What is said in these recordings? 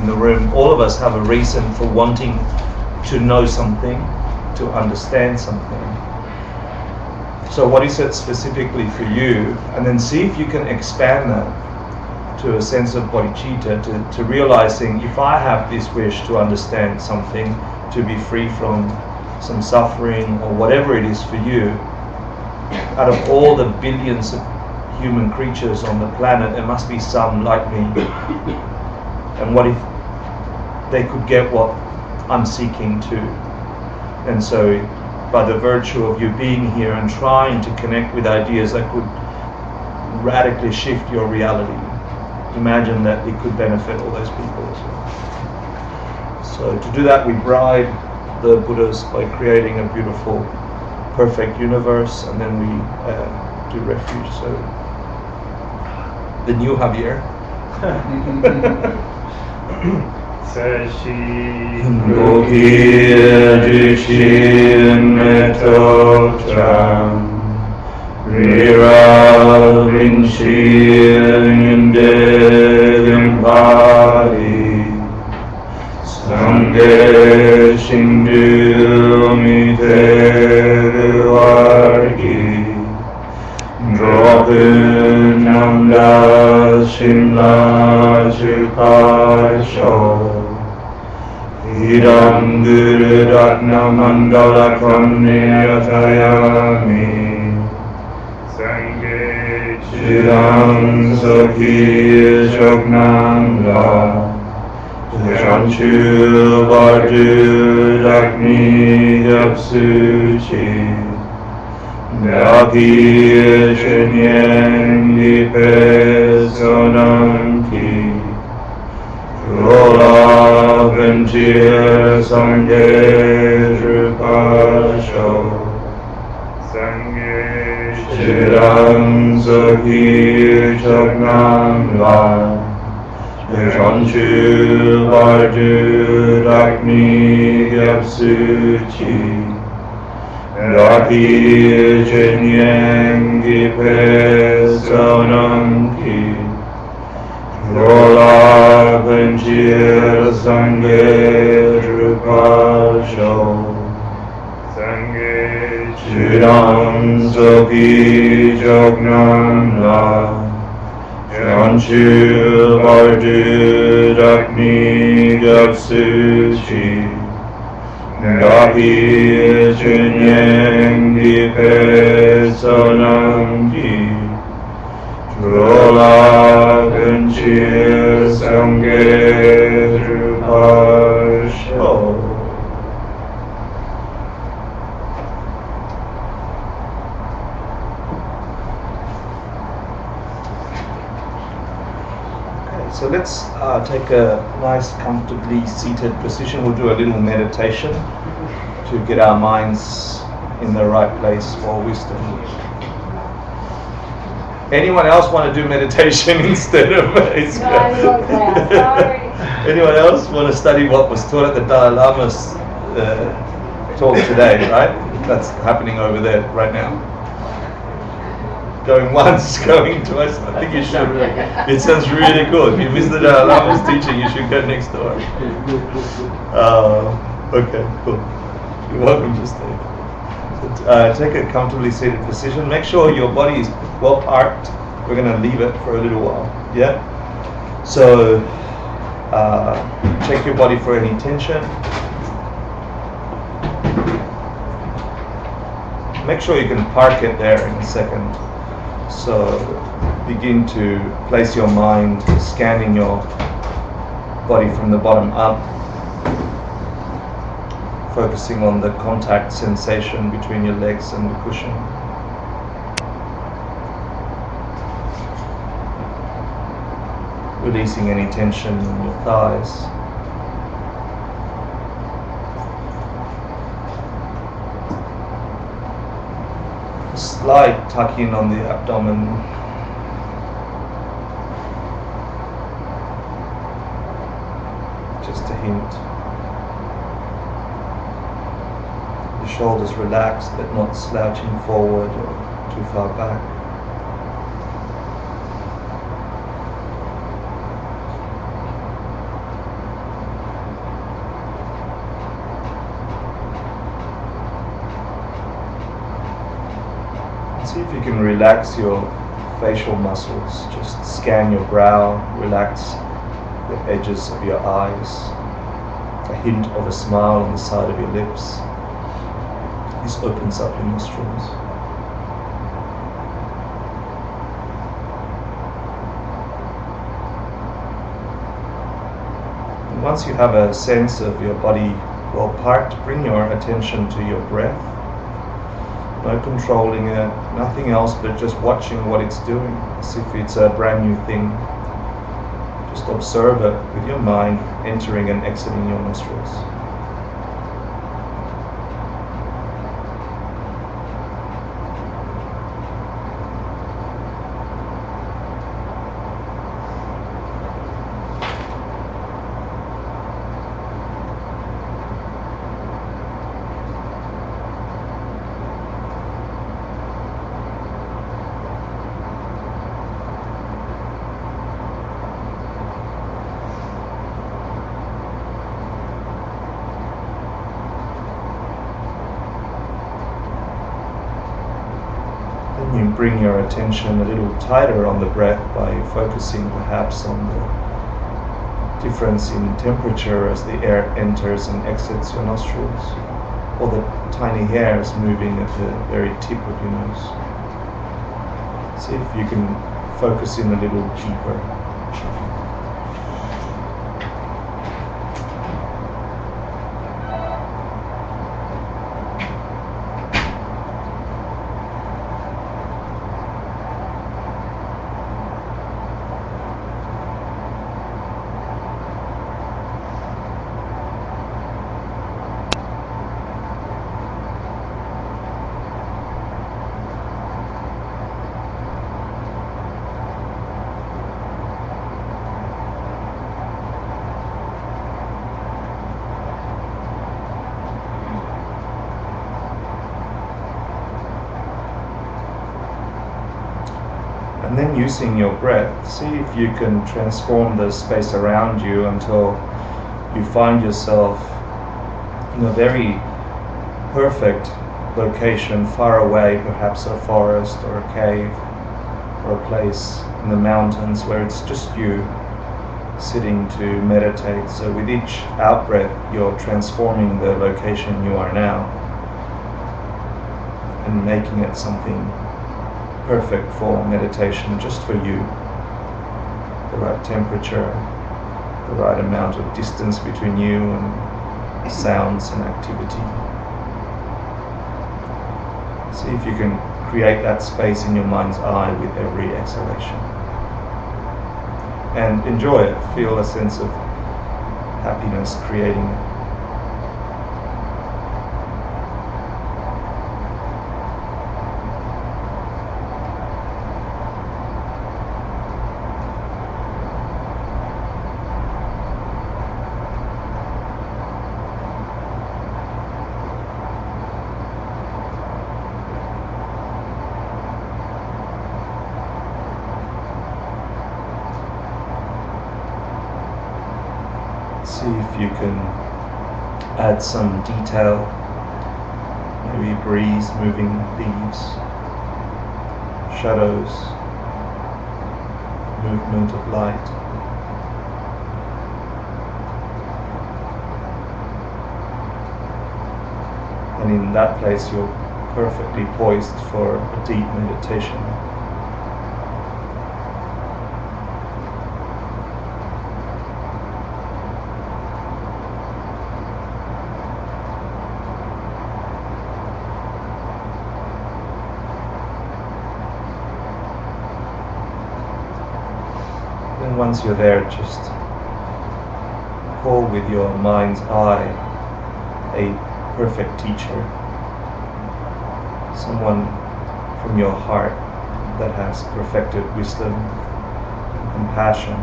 in the room, all of us have a reason for wanting to know something, to understand something. So what is it specifically for you? And then see if you can expand that to a sense of bodhicitta, to realizing, if I have this wish to understand something, to be free from some suffering or whatever it is for you, out of all the billions of human creatures on the planet, there must be some like me. And what if they could get what I'm seeking to? And so by the virtue of you being here and trying to connect with ideas that could radically shift your reality, imagine that it could benefit all those people as well. So to do that, we bribe the Buddhas by creating a beautiful, perfect universe, and then we do refuge. So the new Javier. Gokia Jishin Metotram Rira Vinshin Yundegam Pali Sangye Shindu Mitevargi Dropin Namda Shimla Chukasho Idam Guru Ratna Mandala Kamniyatayami Sangye Chidam Sokhi Shognam La Janchu Vardu Dakni Yapsuchi Daki Shinyen Dipe Sonamki Rola Ventir Sangye Drupasho Sangye Chidam Sokhi Chagnam La Janchu Vardu Dakni Yapsuchi Daki Chenyen Gipe Sonam Ki Rola Venchir Sangye Drupasho Sangye Chidam Sokhi Jognam La Janchu Vardu Dakni Yapsuchi Daki Chenyen Gipe Sonam Ki Rola Venchir Sangye Drupasho. So let's take a nice, comfortably seated position. We'll do a little meditation to get our minds in the right place for wisdom. Anyone else want to do meditation instead of Anyone else want to study what was taught at the Dalai Lama's talk today, right? That's happening over there right now. Going once, going twice. I think you should. It sounds really cool. If you missed the Dalai Lama's teaching, you should go next door. Okay, cool. You're welcome to stay. So, take a comfortably seated position. Make sure your body is well parked. We're going to leave it for a little while. Yeah? So, check your body for any tension. Make sure you can park it there in a second. So begin to place your mind scanning your body from the bottom up, focusing on the contact sensation between your legs and the cushion. Releasing any tension in your thighs. Slight tuck in on the abdomen. Just a hint. The shoulders relaxed but not slouching forward or too far back. See if you can relax your facial muscles. Just scan your brow, relax the edges of your eyes. A hint of a smile on the side of your lips. This opens up your nostrils. And once you have a sense of your body well parked, bring your attention to your breath. No controlling it, nothing else but just watching what it's doing, as if it's a brand new thing. Just observe it with your mind entering and exiting your nostrils. You bring your attention a little tighter on the breath by focusing perhaps on the difference in temperature as the air enters and exits your nostrils, or the tiny hairs moving at the very tip of your nose. See if you can focus in a little deeper. And then using your breath, see if you can transform the space around you until you find yourself in a very perfect location, far away, perhaps a forest or a cave or a place in the mountains where it's just you sitting to meditate. So with each out-breath, you're transforming the location you are now and making it something perfect for meditation, just for you. The right temperature, the right amount of distance between you and sounds and activity. See if you can create that space in your mind's eye with every exhalation. And enjoy it. Feel a sense of happiness creating it. See if you can add some detail, maybe breeze moving leaves, shadows, movement of light. And in that place you're perfectly poised for a deep meditation. And once you're there, just call with your mind's eye a perfect teacher, someone from your heart that has perfected wisdom and compassion.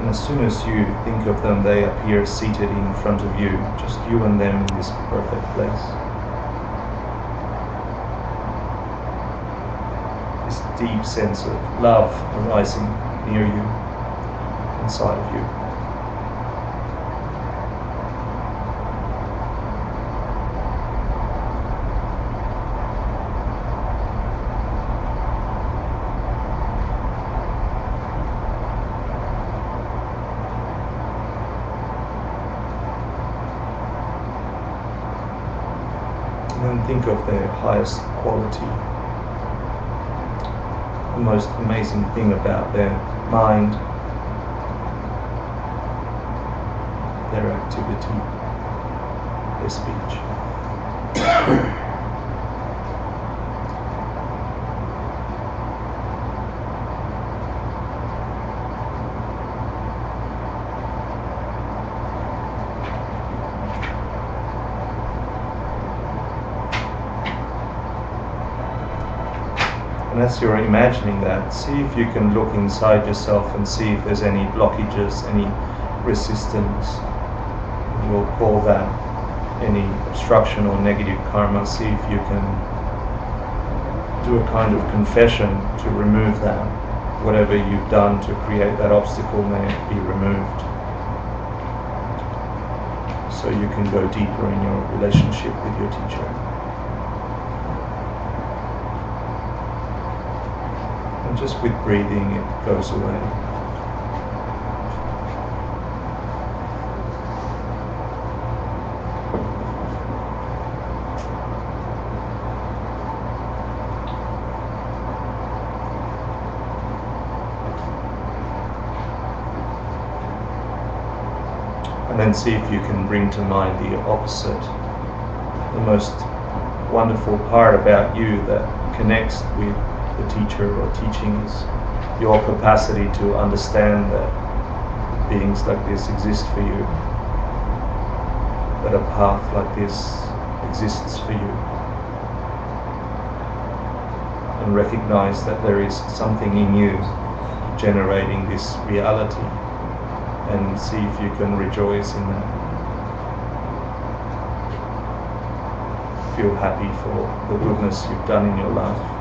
And as soon as you think of them, they appear seated in front of you, just you and them in this perfect place. Deep sense of love arising near you, inside of you. and then think of their highest quality. The most amazing thing about their mind, their activity, their speech. And as you're imagining that, see if you can look inside yourself and see if there's any blockages, any resistance. We'll call that any obstruction or negative karma. See if you can do a kind of confession to remove that. Whatever you've done to create that obstacle may be removed. So you can go deeper in your relationship with your teacher. And just with breathing, it goes away. And then see if you can bring to mind the opposite, the most wonderful part about you that connects with the teacher or teachings, your capacity to understand that beings like this exist for you, that a path like this exists for you, and recognize that there is something in you generating this reality, and see if you can rejoice in that. Feel happy for the goodness you've done in your life.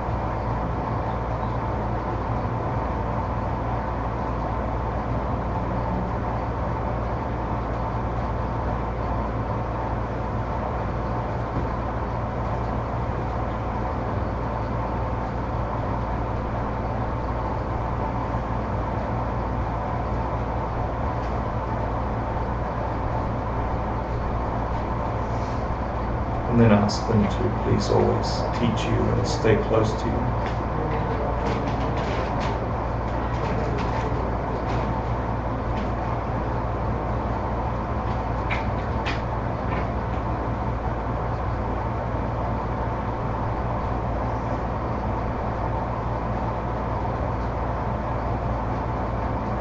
And then ask them to please always teach you and stay close to you.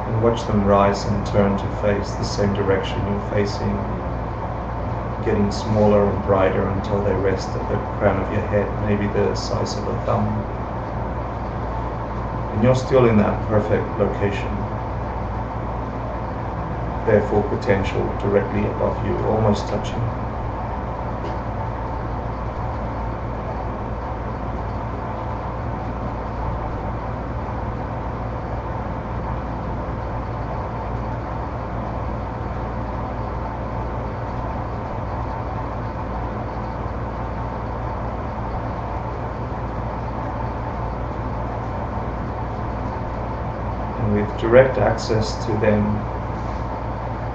And watch them rise and turn to face the same direction you're facing, getting smaller and brighter until they rest at the crown of your head, maybe the size of a thumb. And you're still in that perfect location, their full potential directly above you, almost touching. With direct access to them,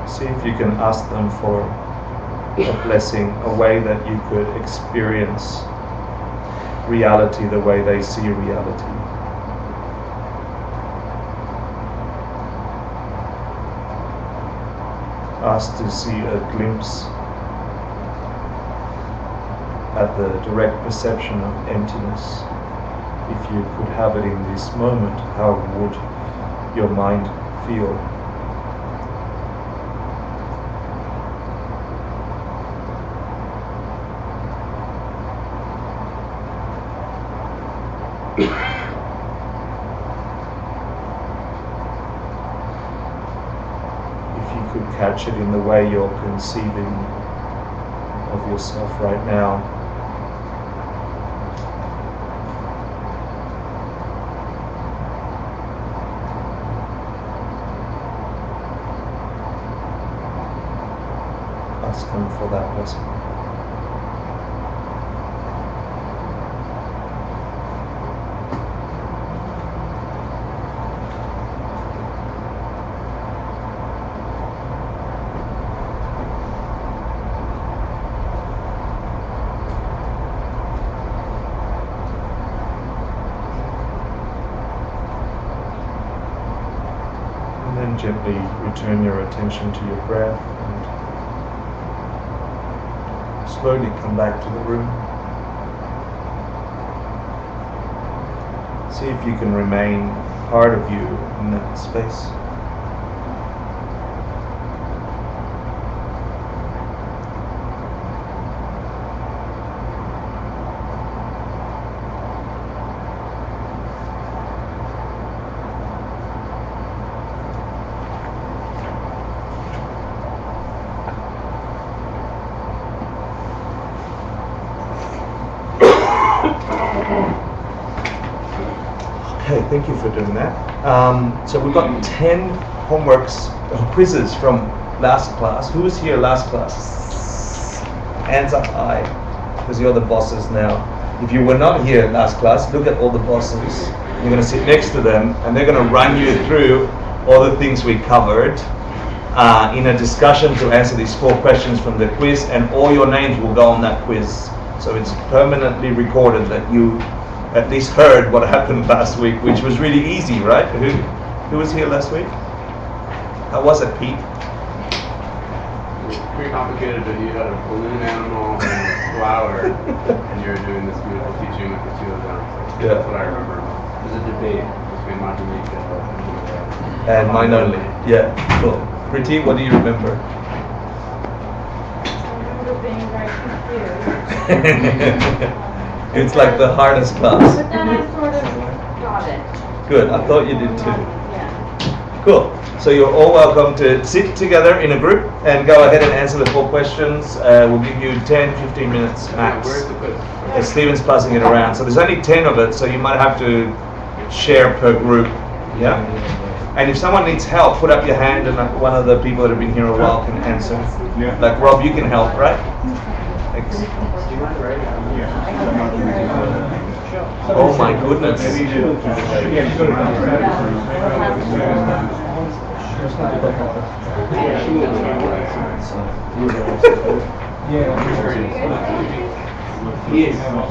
see if you can ask them for a blessing, a way that you could experience reality the way they see reality. Ask to see a glimpse at the direct perception of emptiness. If you could have it in this moment, how would your mind feel? If you could catch it in the way you're conceiving of yourself right now, ask them for that blessing. And then gently return your attention to your breath and slowly come back to the room. See if you can remain part of you in that space. Okay, thank you for doing that. So we've got 10 homeworks, quizzes from last class. Who was here last class? Hands up high, because you're the bosses now. If you were not here last class, look at all the bosses. You're going to sit next to them, and they're going to run you through all the things we covered in a discussion to answer these 4 questions from the quiz, and all your names will go on that quiz. So it's permanently recorded that you at least heard what happened last week, which was really easy, right? Who was here last week? How was it, Pete? It was pretty complicated, but you had a balloon animal and a flower, and you were doing this beautiful teaching with the 2 of them. So Yeah. that's what I remember. It was a debate between Madhumika And mine only. Yeah, cool. Priti, what do you remember? I remember being very confused. It's like the hardest class. But then I sort of got it. Good, I thought you did too. Yeah. Cool. So you're all welcome to sit together in a group and go ahead and answer the 4 questions. We'll give you 10, 15 minutes max. Where's the quiz? And Stephen's passing it around. So there's only 10 of it, so you might have to share per group. Yeah? And if someone needs help, put up your hand and one of the people that have been here a while can answer. Yeah. Like Rob, you can help, right? Thanks. Oh my goodness.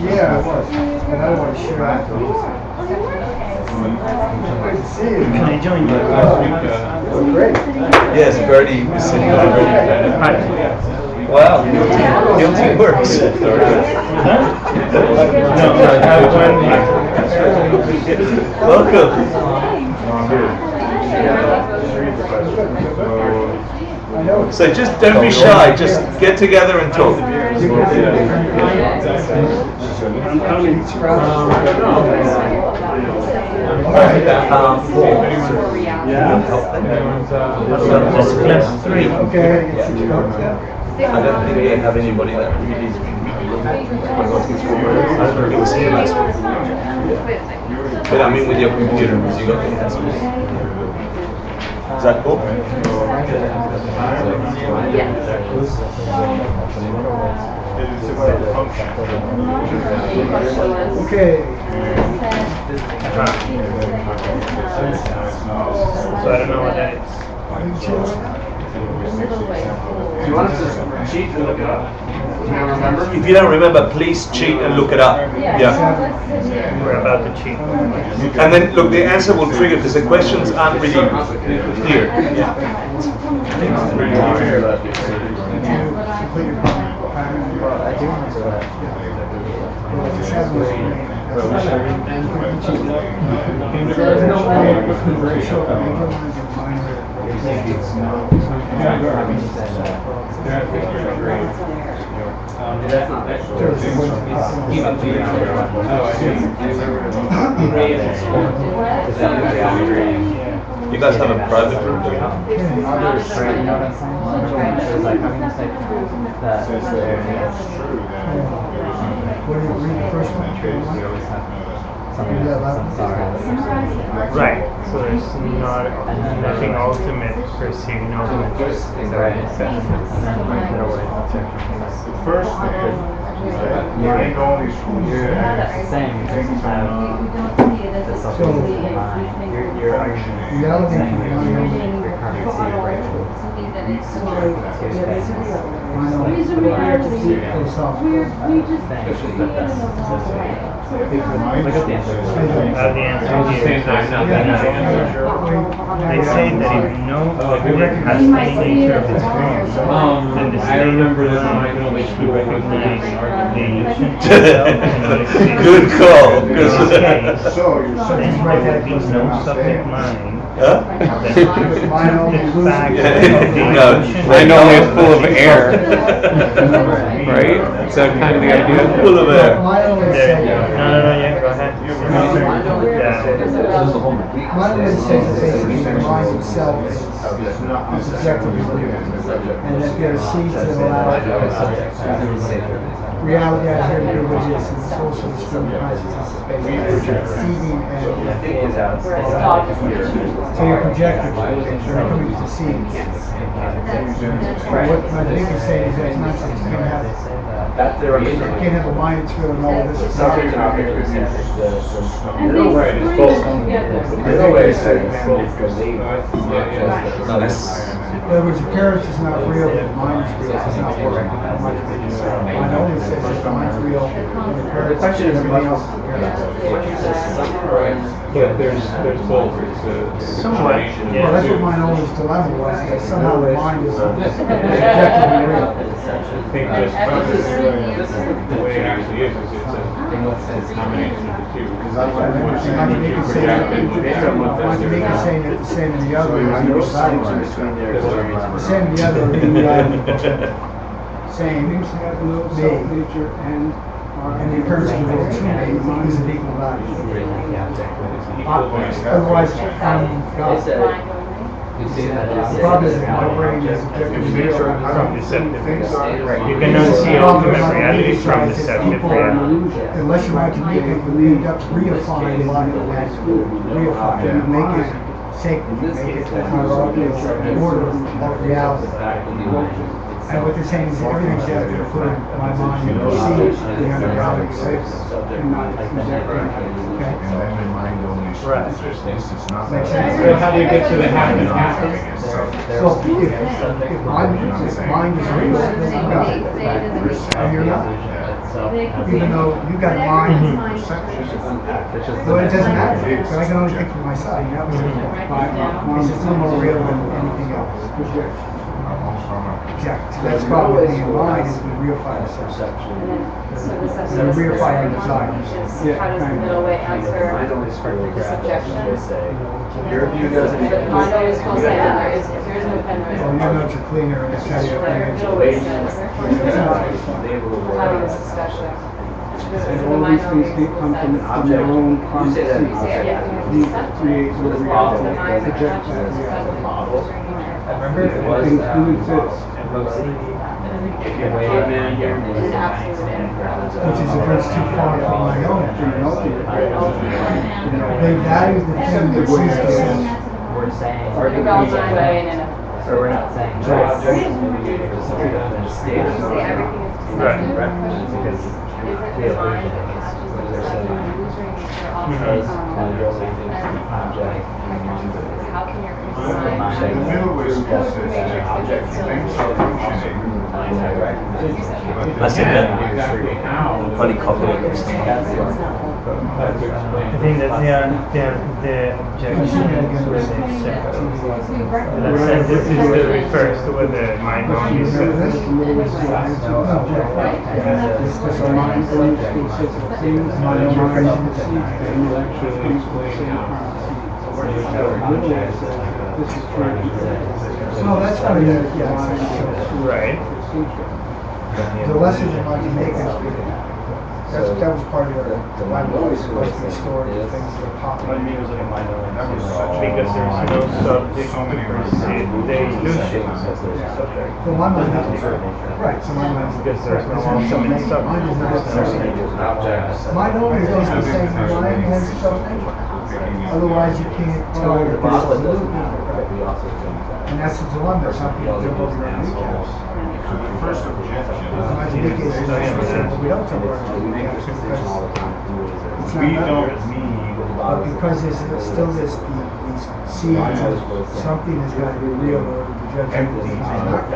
Yeah, I was. And I want to share afterwards. Good to see you. Can I join you? Oh, great. Yes, Bertie is sitting over. Wow, guilty works. Welcome. So just don't be shy, just get together and talk. Just class 3. Okay. I don't think they have anybody that really is I don't think it was here last week. But I mean with your computer, because you got the answers. Is that cool? Okay. So I don't know what that is. Do you want us to cheat and look it up? Do you remember? If you don't remember, please cheat and look it up. Yeah. We're about to cheat. And then look, the answer will trigger because the questions aren't really clear. You guys have a private room? Right. So there's nothing ultimate per se, no ultimate. First thing is that mind only schools. Reality. Mind only is philosophical. We just created a wrong way. The answer here. They say that if no object has any nature of its own, then the state of mind which we recognize the illusion cannot exist. Good call. In this case, So you're then saying there would be no subject mind. Huh? That the fact of the No, illusion Mind only is full of air, right? Is that kind of the idea? Full of air. Mind only There you go. says, No, yeah, go ahead. mind only says that basically the mind itself is objectively real. And that there are seeds that allow reality out here to be what it is, and social stream consciousness is basically seeding and so you're projecting, you're coming to seeds. What my thing is saying is that it's not that you can't have a mind that's real and all of this. And they bring it together. In other words, the carrot is not real, but mind is real. It's not working. Mind only says that the mind's real, and the carrot is everything else is the carrot. But there's both. Somewhat, Well, that's what mind only's dilemma was, that somehow the mind is objectively real. I think just the way it actually is it's a combination of the two. Mind to make it say that the same and the other is equal values. The same and the other are equal values. Same, me, and the occurrence of the world to me is an equal value. Otherwise, I'm God. The problem is that my brain is objectively real. from deceptive reality. You cannot see ultimate reality from deceptive reality. Unless you have to make it, you end up reifying life and reifying it, make it sacred, make it the order of reality. And what they're saying is that everything's there to put in my mind and see the reality exists and not subjective. Okay? Right. Makes sense? So how do you get to the happen after? So if mind is real, then I'm God. And you're not. Even though you got a mind, so it doesn't matter. So I can only think for myself. That was the point. It's just no more real than anything else. Exactly. So that's the problem with being mind is we reify ourselves. We reify our desires. How does the middle way answer this objection? Your view doesn't. But mind always will say that there is no pen Well, your notes are cleaner and it's how you middle way says, having this discussion. And all these things come from their own consciousness. You create your reality, project that reality. Things do exist. Which is a verse too far from my own. They value the thing that sees the sense. So we're not saying no object is going to be for something on their state. Right. Because the illusion is what they're saying. Because the only thing is an object and mind is How can your The middle way says object things are functioning. I said that. Exactly how. Funny compliment. I think that the objection is where they accept. That says this is the refers to what the mind only says. No, that's what it is, yeah. Right. The lesson that I can make is, that was part of the Bible, was supposed to be stored in things that are popping. Because there's no subject to perceive the illusion. So my mind is, right, so my mind is. Because there's no ultimate subject. Mind is not self-nature. Mind only goes to say mind has self-nature. Otherwise you can't tell that there's a illusion. And that's the dilemma, some people jump over their kneecaps. So the first objection We don't tell our kneecaps because it's not we that. don't need. But because there's still this, the see something is going to be real or the judgment is not.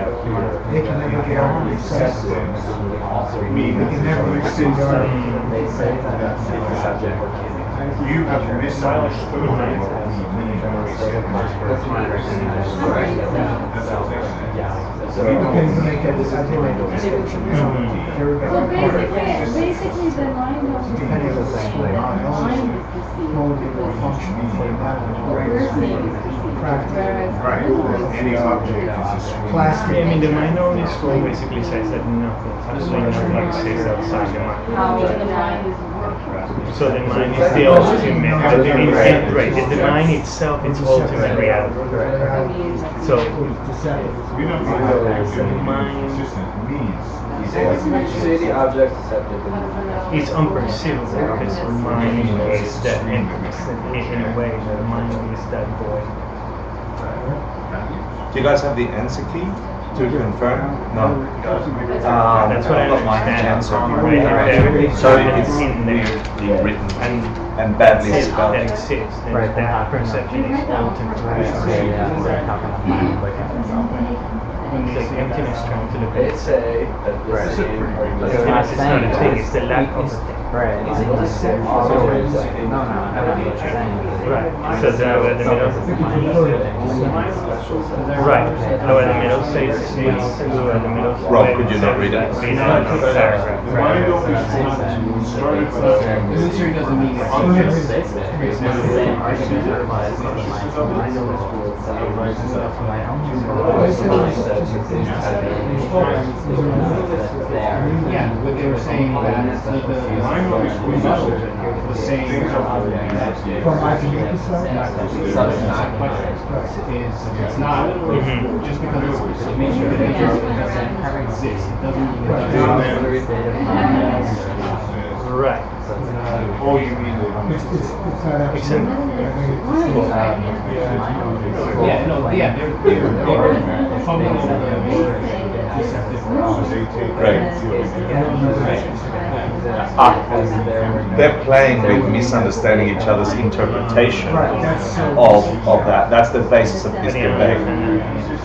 They can never get on the sense. They can never exceed our. You have misunderstood what he That's my understanding. Okay, make a decision. Well, basically the mind of Depending on the mind will function for that we're seeing practice. Right. Any object is a Plastic. I mean, the minority school basically says that nothing absolutely nothing exists outside the mind. how the mind is working. So the mind is the ultimate, right, the mind itself is ultimate reality. So, We don't know how the mind means. Say the object accepted. it's unperceivable because the mind is that, in a way, the mind is that void. Do you guys have the answer key to confirm? No. That's what I I've got my understand. answer. Right. So It's it's in there. written And and badly that spelled. exists, and that perception is ultimate reality. When there's emptiness trying to look at They it. say that this same argument. Emptiness is not a thing, it's the lack of a thing. Right. No, Right. So now we're in the middle. Right. Now we're in the middle says it's we're in the middle. Rob, could you not read it? Read it. Paragraph. The mind always started with Illusory doesn't mean it's Yeah, what they were saying that the mind always was saying From my community is it's not just because it means you can doesn't exist. It doesn't mean Right. Oh, you mean It's not Except, yeah, no, yeah, they're fumbling over the They're playing with misunderstanding each other's interpretation of that. That's the basis of this debate.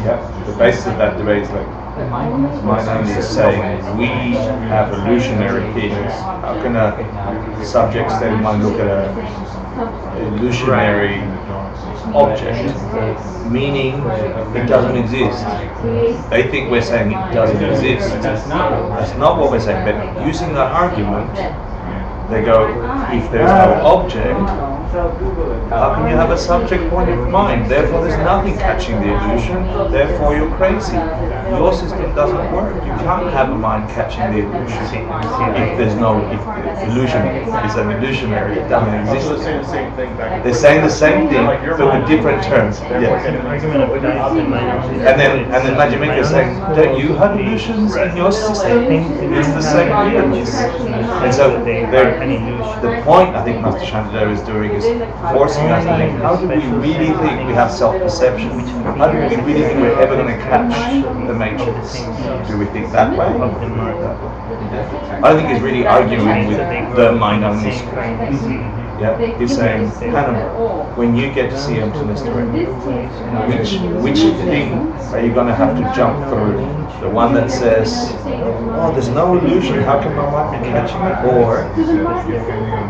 Yeah, the basis of that debate is like, my name is saying we have illusionary things. How can a subject state of mind look at an illusionary object, meaning it doesn't exist? They think we're saying it doesn't exist. That's not what we're saying. But using that argument, they go, if there's no object, how can you have a subject point of mind? Therefore there's nothing catching the illusion, therefore you're crazy. Your system doesn't work. You can't have a mind catching the illusion if there's no, if the illusion is an illusionary, it doesn't exist. They're saying the same thing, but with different terms. Yes. And then Majimika is saying, don't you have illusions in your system? It's the same thing. And so the point I think Master Shantideva is doing is forcing us to think, how do we really think we have self-perception? How do we really think we're ever going to catch the matrix? Do we think that way? I don't think he's really arguing with the mind-only school. Yeah, he's saying, Hannah, when you get to see emptiness directly, which thing are you going to have to jump through? The one that says, oh, there's no illusion, how can my mind be catching it? Or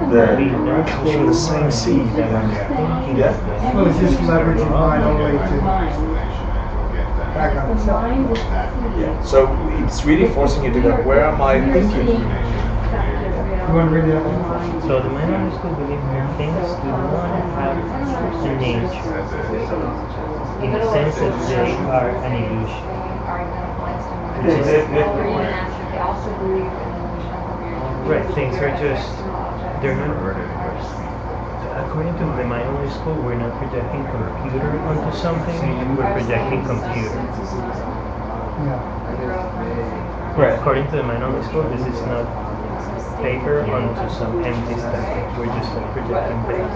the comes from the same seed? Yeah? Well, it's just leveraging mind only to back on itself. Yeah. So it's really forcing you to go, where am I thinking? You want to read that one? so the minority school believes that things do not have a nature, in the sense that they are an illusion. Right, things are just, they're not, according to the minority school, we're not projecting computer onto something, we're projecting computer. Yeah. Right, according to the minority school, this is not paper onto some empty stuff, we're just projecting paper.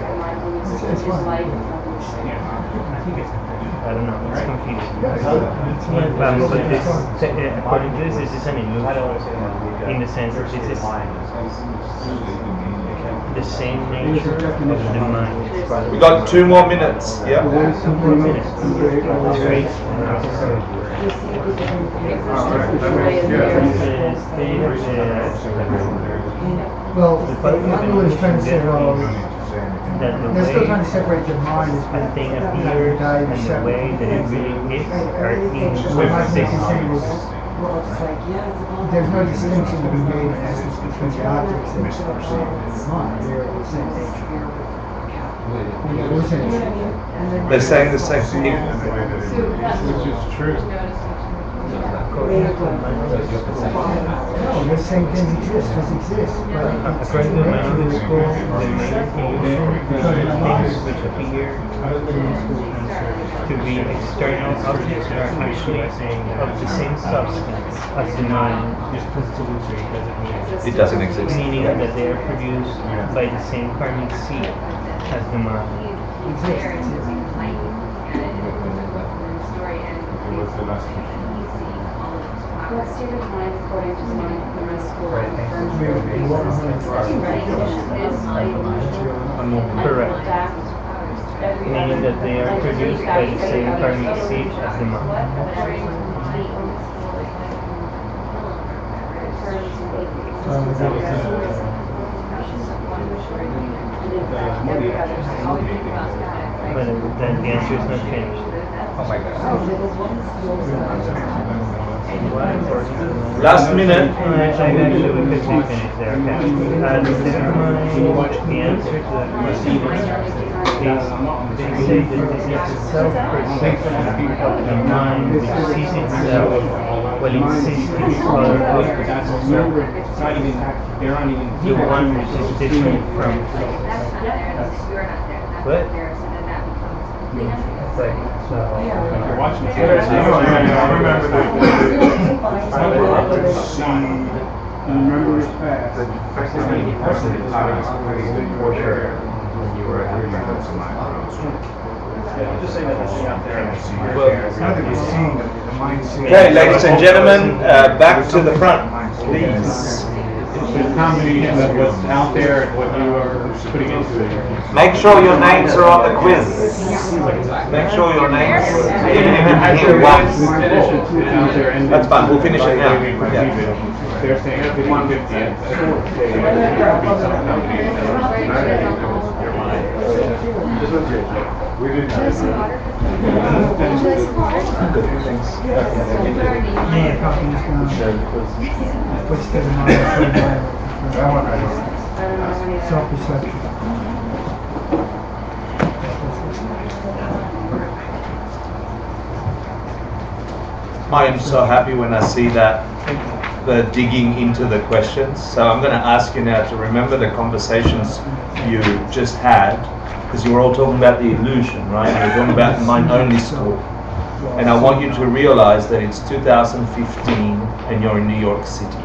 I don't know, it's confusing. But this, according to this is an illusion, in the sense that this is the same nature of the mind. We got 2 more minutes. Yeah. 2 more minutes. That's right. Well, everyone is trying to say, well, That the they're still way trying to separate the mind as a thing appears and the way that it really is are inconsistent. There's no distinction to be made in essence between the objects and the mind. They're the same nature. They're saying the same thing. Which is true. No, the same thing exists as exists. According to the Management School, the main illusion things which appear to be external objects are actually of the same substance as the mind. It doesn't exist. Meaning that they are produced by the same karmic seed as the mind. What state of mind, according to the Management School, Correct. Meaning that they are produced by the same karmic seed as the mind. But then the answer is not changed. Oh my God. Last minute. Actually, we could be finished there. Okay. The second one, the answer to that question is they say that this is self-perception of the mind which sees itself while it sees its other objects. The one which is different from what? It's like, so. You're watching I remember remember it fast. Okay, ladies and gentlemen, back to the front, please. The combination of what's out there and what you are putting into it. Make sure your names are on the quiz. Make sure your names, even if you hear once. That's fine, we'll finish it now. Yeah. They're saying it'll be 150. We didn't. Good, thanks. Yeah, copies which the mind self-perception. I am so happy when I see that, the digging into the questions. So I'm going to ask you now to remember the conversations you just had, because you were all talking about the illusion, right? You were talking about mind-only school. And I want you to realize that it's 2015 and you're in New York City.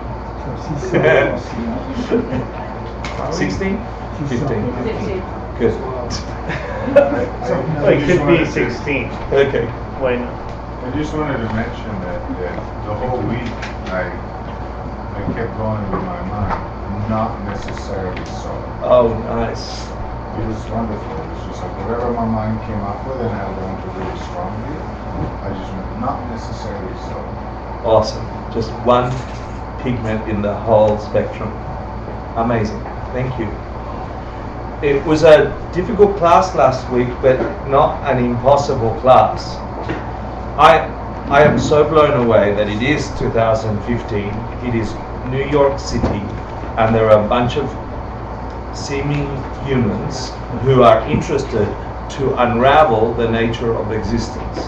16? 15. Good. Well, it could be 16. Okay. Why not? I just wanted to mention that the whole week I kept going with my mind, not necessarily so. Oh, nice. It was wonderful. It was just like whatever my mind came up with and I learned to really strongly, I just went, not necessarily so. Awesome. Just one pigment in the whole spectrum. Amazing. Thank you. It was a difficult class last week, but not an impossible class. I am so blown away that it is 2015, it is New York City, and there are a bunch of seeming humans who are interested to unravel the nature of existence.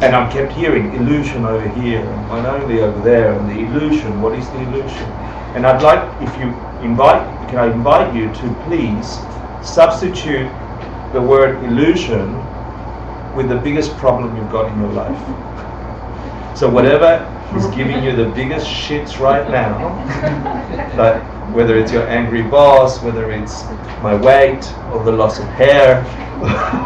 And I'm kept hearing illusion over here, and mind only over there, and the illusion, what is the illusion? And I'd like, can I invite you to please substitute the word illusion with the biggest problem you've got in your life. So whatever is giving you the biggest shits right now, but whether it's your angry boss, whether it's my weight or the loss of hair,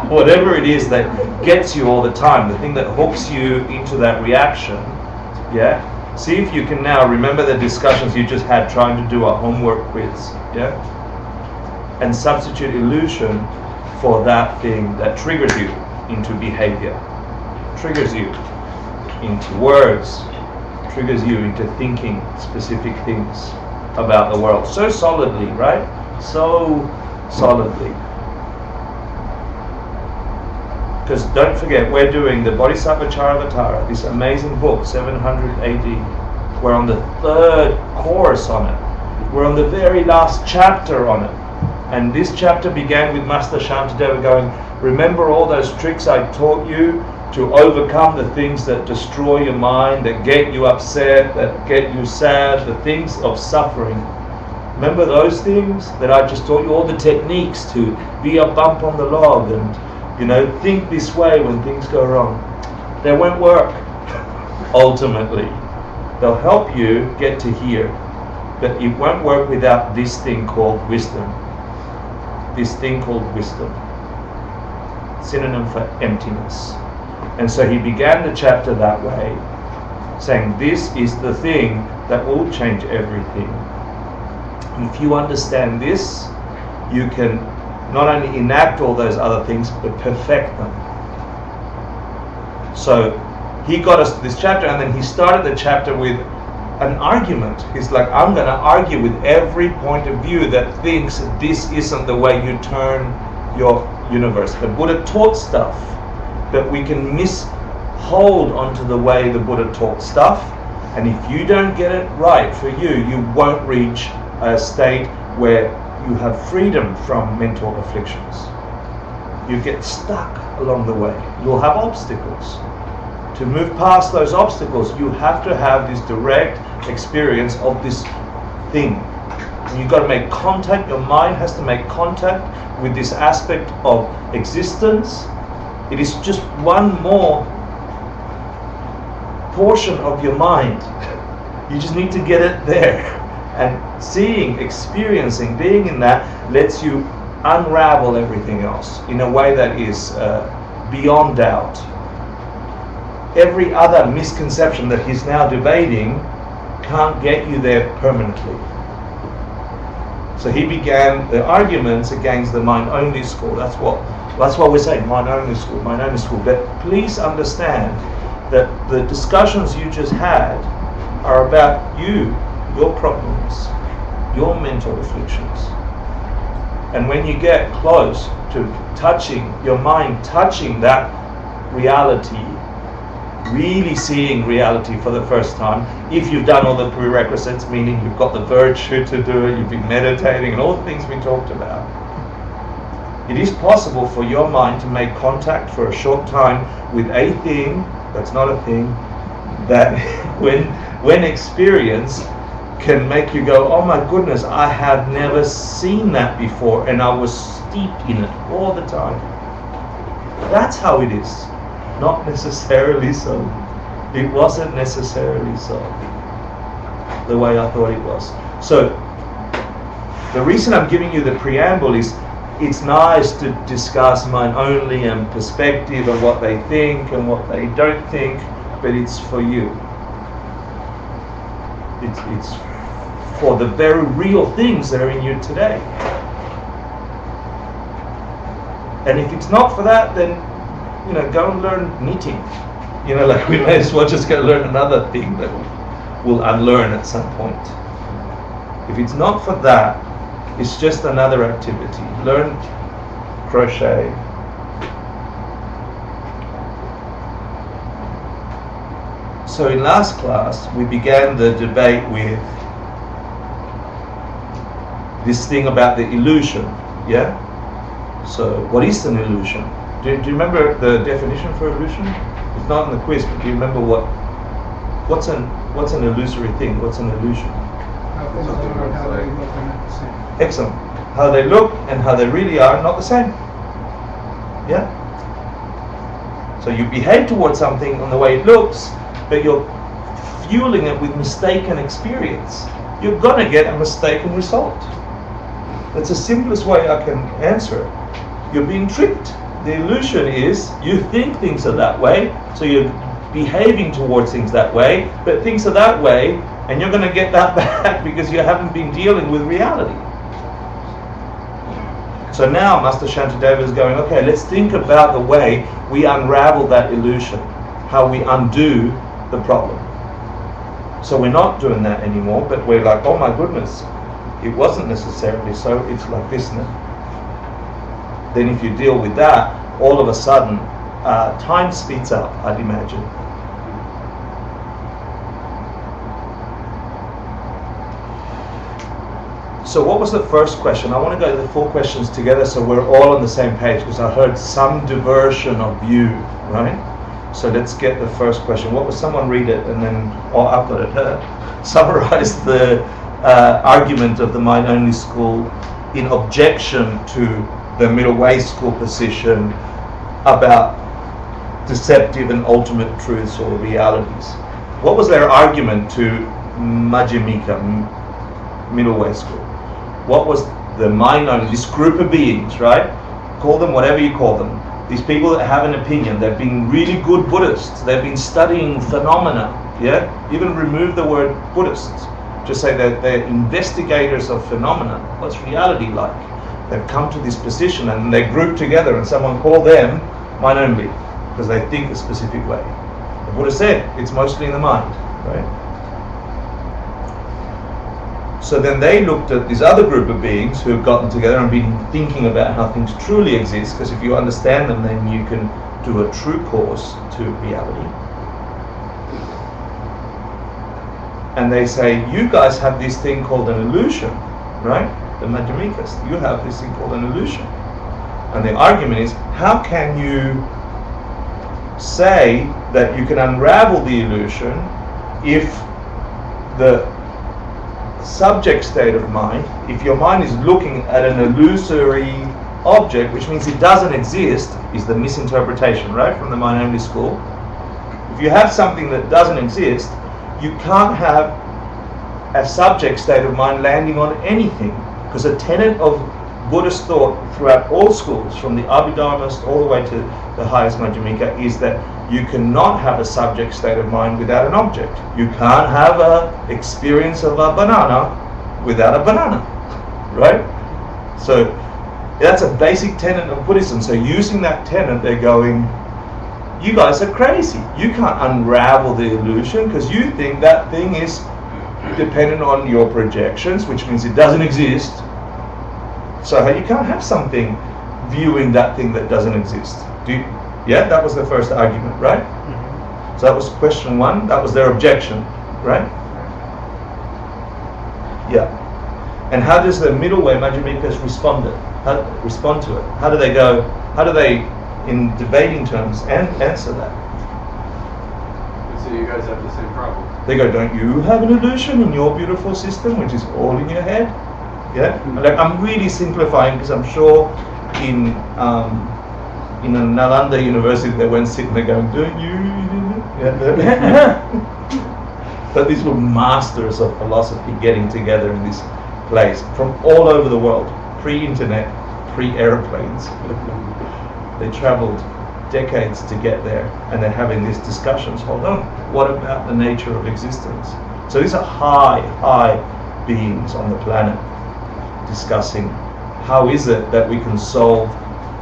whatever it is that gets you all the time, the thing that hooks you into that reaction, yeah, See if you can now remember the discussions you just had trying to do a homework quiz, yeah? And substitute illusion for that thing that triggers you into behavior, triggers you into words, triggers you into thinking specific things about the world so solidly, right? So solidly. Because don't forget, we're doing the Bodhisattva Charivatara, this amazing book, 700 AD. We're on the 3rd course on it. We're on the very last chapter on it. And this chapter began with Master Shantideva going, remember all those tricks I taught you to overcome the things that destroy your mind, that get you upset, that get you sad, the things of suffering. Remember those things that I just taught you, all the techniques to be a bump on the log and, you know, think this way when things go wrong. They won't work, ultimately. They'll help you get to here, but it won't work without this thing called wisdom. This thing called wisdom. Synonym for emptiness. And so he began the chapter that way, saying this is the thing that will change everything. If you understand this, you can not only enact all those other things, but perfect them. So he got us to this chapter, and then he started the chapter with an argument. He's like, I'm going to argue with every point of view that thinks this isn't the way you turn your universe. The Buddha taught stuff, but we can hold onto the way the Buddha taught stuff, and if you don't get it right for you, you won't reach a state where you have freedom from mental afflictions. You get stuck along the way. You'll have obstacles. To move past those obstacles, you have to have this direct experience of this thing. And you've got to make contact. Your mind has to make contact with this aspect of existence. It is just one more portion of your mind. You just need to get it there. And seeing, experiencing, being in that lets you unravel everything else in a way that is beyond doubt. Every other misconception that he's now debating can't get you there permanently. So he began the arguments against the mind-only school. That's what we're saying, mind-only school, mind-only school. But please understand that the discussions you just had are about you, your problems, your mental afflictions. And when you get close to touching, your mind touching that reality, really seeing reality for the first time, if you've done all the prerequisites, meaning you've got the virtue to do it, you've been meditating and all the things we talked about, it is possible for your mind to make contact for a short time with a thing that's not a thing, that when experienced can make you go, oh my goodness, I have never seen that before, and I was steeped in it all the time. That's how it is. Not necessarily so. It wasn't necessarily so, the way I thought it was. So the reason I'm giving you the preamble is it's nice to discuss mind only and perspective and what they think and what they don't think, but it's for you. It's for the very real things that are in you today. And if it's not for that, then go and learn knitting. Like we may as well just go learn another thing that we'll unlearn at some point. If it's not for that, it's just another activity. Learn crochet. So in last class, we began the debate with this thing about the illusion, yeah? So what is an illusion? Do you remember the definition for illusion? It's not in the quiz, but do you remember what's an illusory thing? What's an illusion? Excellent. How they look and how they really are not the same. Yeah? So you behave towards something on the way it looks, but you're fueling it with mistaken experience. You're gonna get a mistaken result. That's the simplest way I can answer it. You're being tricked. The illusion is you think things are that way, so you're behaving towards things that way, but things are that way, and you're going to get that back because you haven't been dealing with reality. So now Master Shantideva is going, okay, let's think about the way we unravel that illusion, how we undo the problem. So we're not doing that anymore, but we're like, oh my goodness, it wasn't necessarily so, it's like this now. Then if you deal with that, all of a sudden, time speeds up, I'd imagine. So what was the first question? I want to go to the 4 questions together so we're all on the same page, because I heard some diversion of view, right? So let's get the first question. What was, someone read it and then, oh, I've got it. Summarize the argument of the mind-only school in objection to the middle way school position about deceptive and ultimate truths or realities. What was their argument to Majjhimika, middle way school? What was the mind-only, this group of beings, right? Call them whatever you call them. These people that have an opinion, they've been really good Buddhists, they've been studying phenomena, yeah? Even remove the word Buddhists. Just say that they're investigators of phenomena. What's reality like? They've come to this position and they group together and someone called them mind-only because they think a specific way. The Buddha said it's mostly in the mind, right? So then they looked at this other group of beings who have gotten together and been thinking about how things truly exist, because if you understand them, then you can do a true course to reality. And they say, you guys have this thing called an illusion, right? The Majjhimikas, you have this thing called an illusion. And the argument is, how can you say that you can unravel the illusion if the subject state of mind, if your mind is looking at an illusory object, which means it doesn't exist, is the misinterpretation, right, from the mind-only school. If you have something that doesn't exist, you can't have a subject state of mind landing on anything, because a tenet of Buddhist thought throughout all schools, from the Abhidharmist all the way to the highest Majjhimika, is that you cannot have a subject state of mind without an object. You can't have an experience of a banana without a banana, right? So that's a basic tenet of Buddhism. So using that tenet, they're going, you guys are crazy. You can't unravel the illusion because you think that thing is dependent on your projections, which means it doesn't exist. So you can't have something viewing that thing that doesn't exist. Yeah, that was the first argument, right? Mm-hmm. So that was question 1. That was their objection, right? Yeah. And how does the middle way Majjhimikas respond to it? How do they go? How do they, in debating terms, answer that? So you guys have the same problem. They go, don't you have an illusion in your beautiful system, which is all in your head? Yeah. Like, I'm really simplifying because I'm sure in a Nalanda University they went sitting there going, don't you? Yeah. But these were masters of philosophy getting together in this place from all over the world, pre-internet, pre-aeroplanes. They traveled decades to get there, and they're having these discussions. Hold on, what about the nature of existence? So these are high beings on the planet discussing how is it that we can solve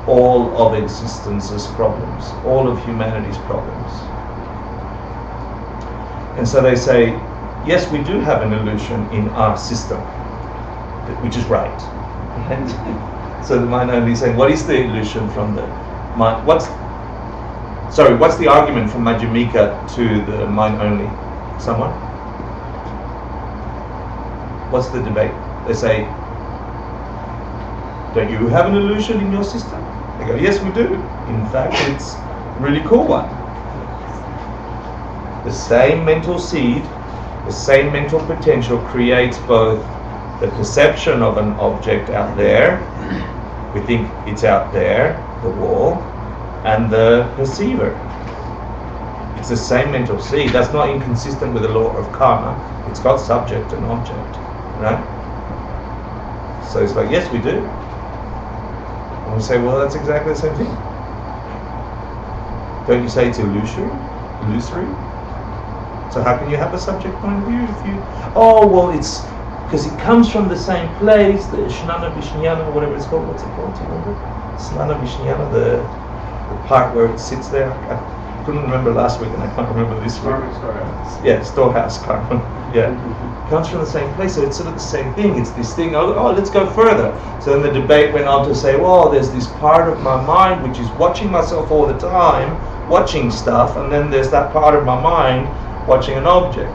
all of existence's problems, all of humanity's problems. And so they say, yes, we do have an illusion in our system, which is right. So the mind only saying, what is the illusion from the mind? What's the argument from Majjhimika to the mind only? Someone? What's the debate? They say, don't you have an illusion in your system? They go, yes, we do. In fact, it's a really cool one. The same mental seed, the same mental potential creates both the perception of an object out there, we think it's out there, the wall, and the perceiver. It's the same mental seed. That's not inconsistent with the law of karma. It's got subject and object, right? So it's like, yes, we do. And we say, well, that's exactly the same thing. Don't you say it's illusory? illusory. So how can you have a subject point of view if you... Oh, well, it's because it comes from the same place, the Shnana Vishnyana, or whatever it's called. What's it called? Do you remember? Snana Vishnyana, the part where it sits there. I couldn't remember last week, and I can't remember this week. Yeah, storehouse karma. Yeah, comes from the same place, so it's sort of the same thing. It's this thing. Oh, let's go further. So then the debate went on to say, well, there's this part of my mind which is watching myself all the time, watching stuff, and then there's that part of my mind watching an object.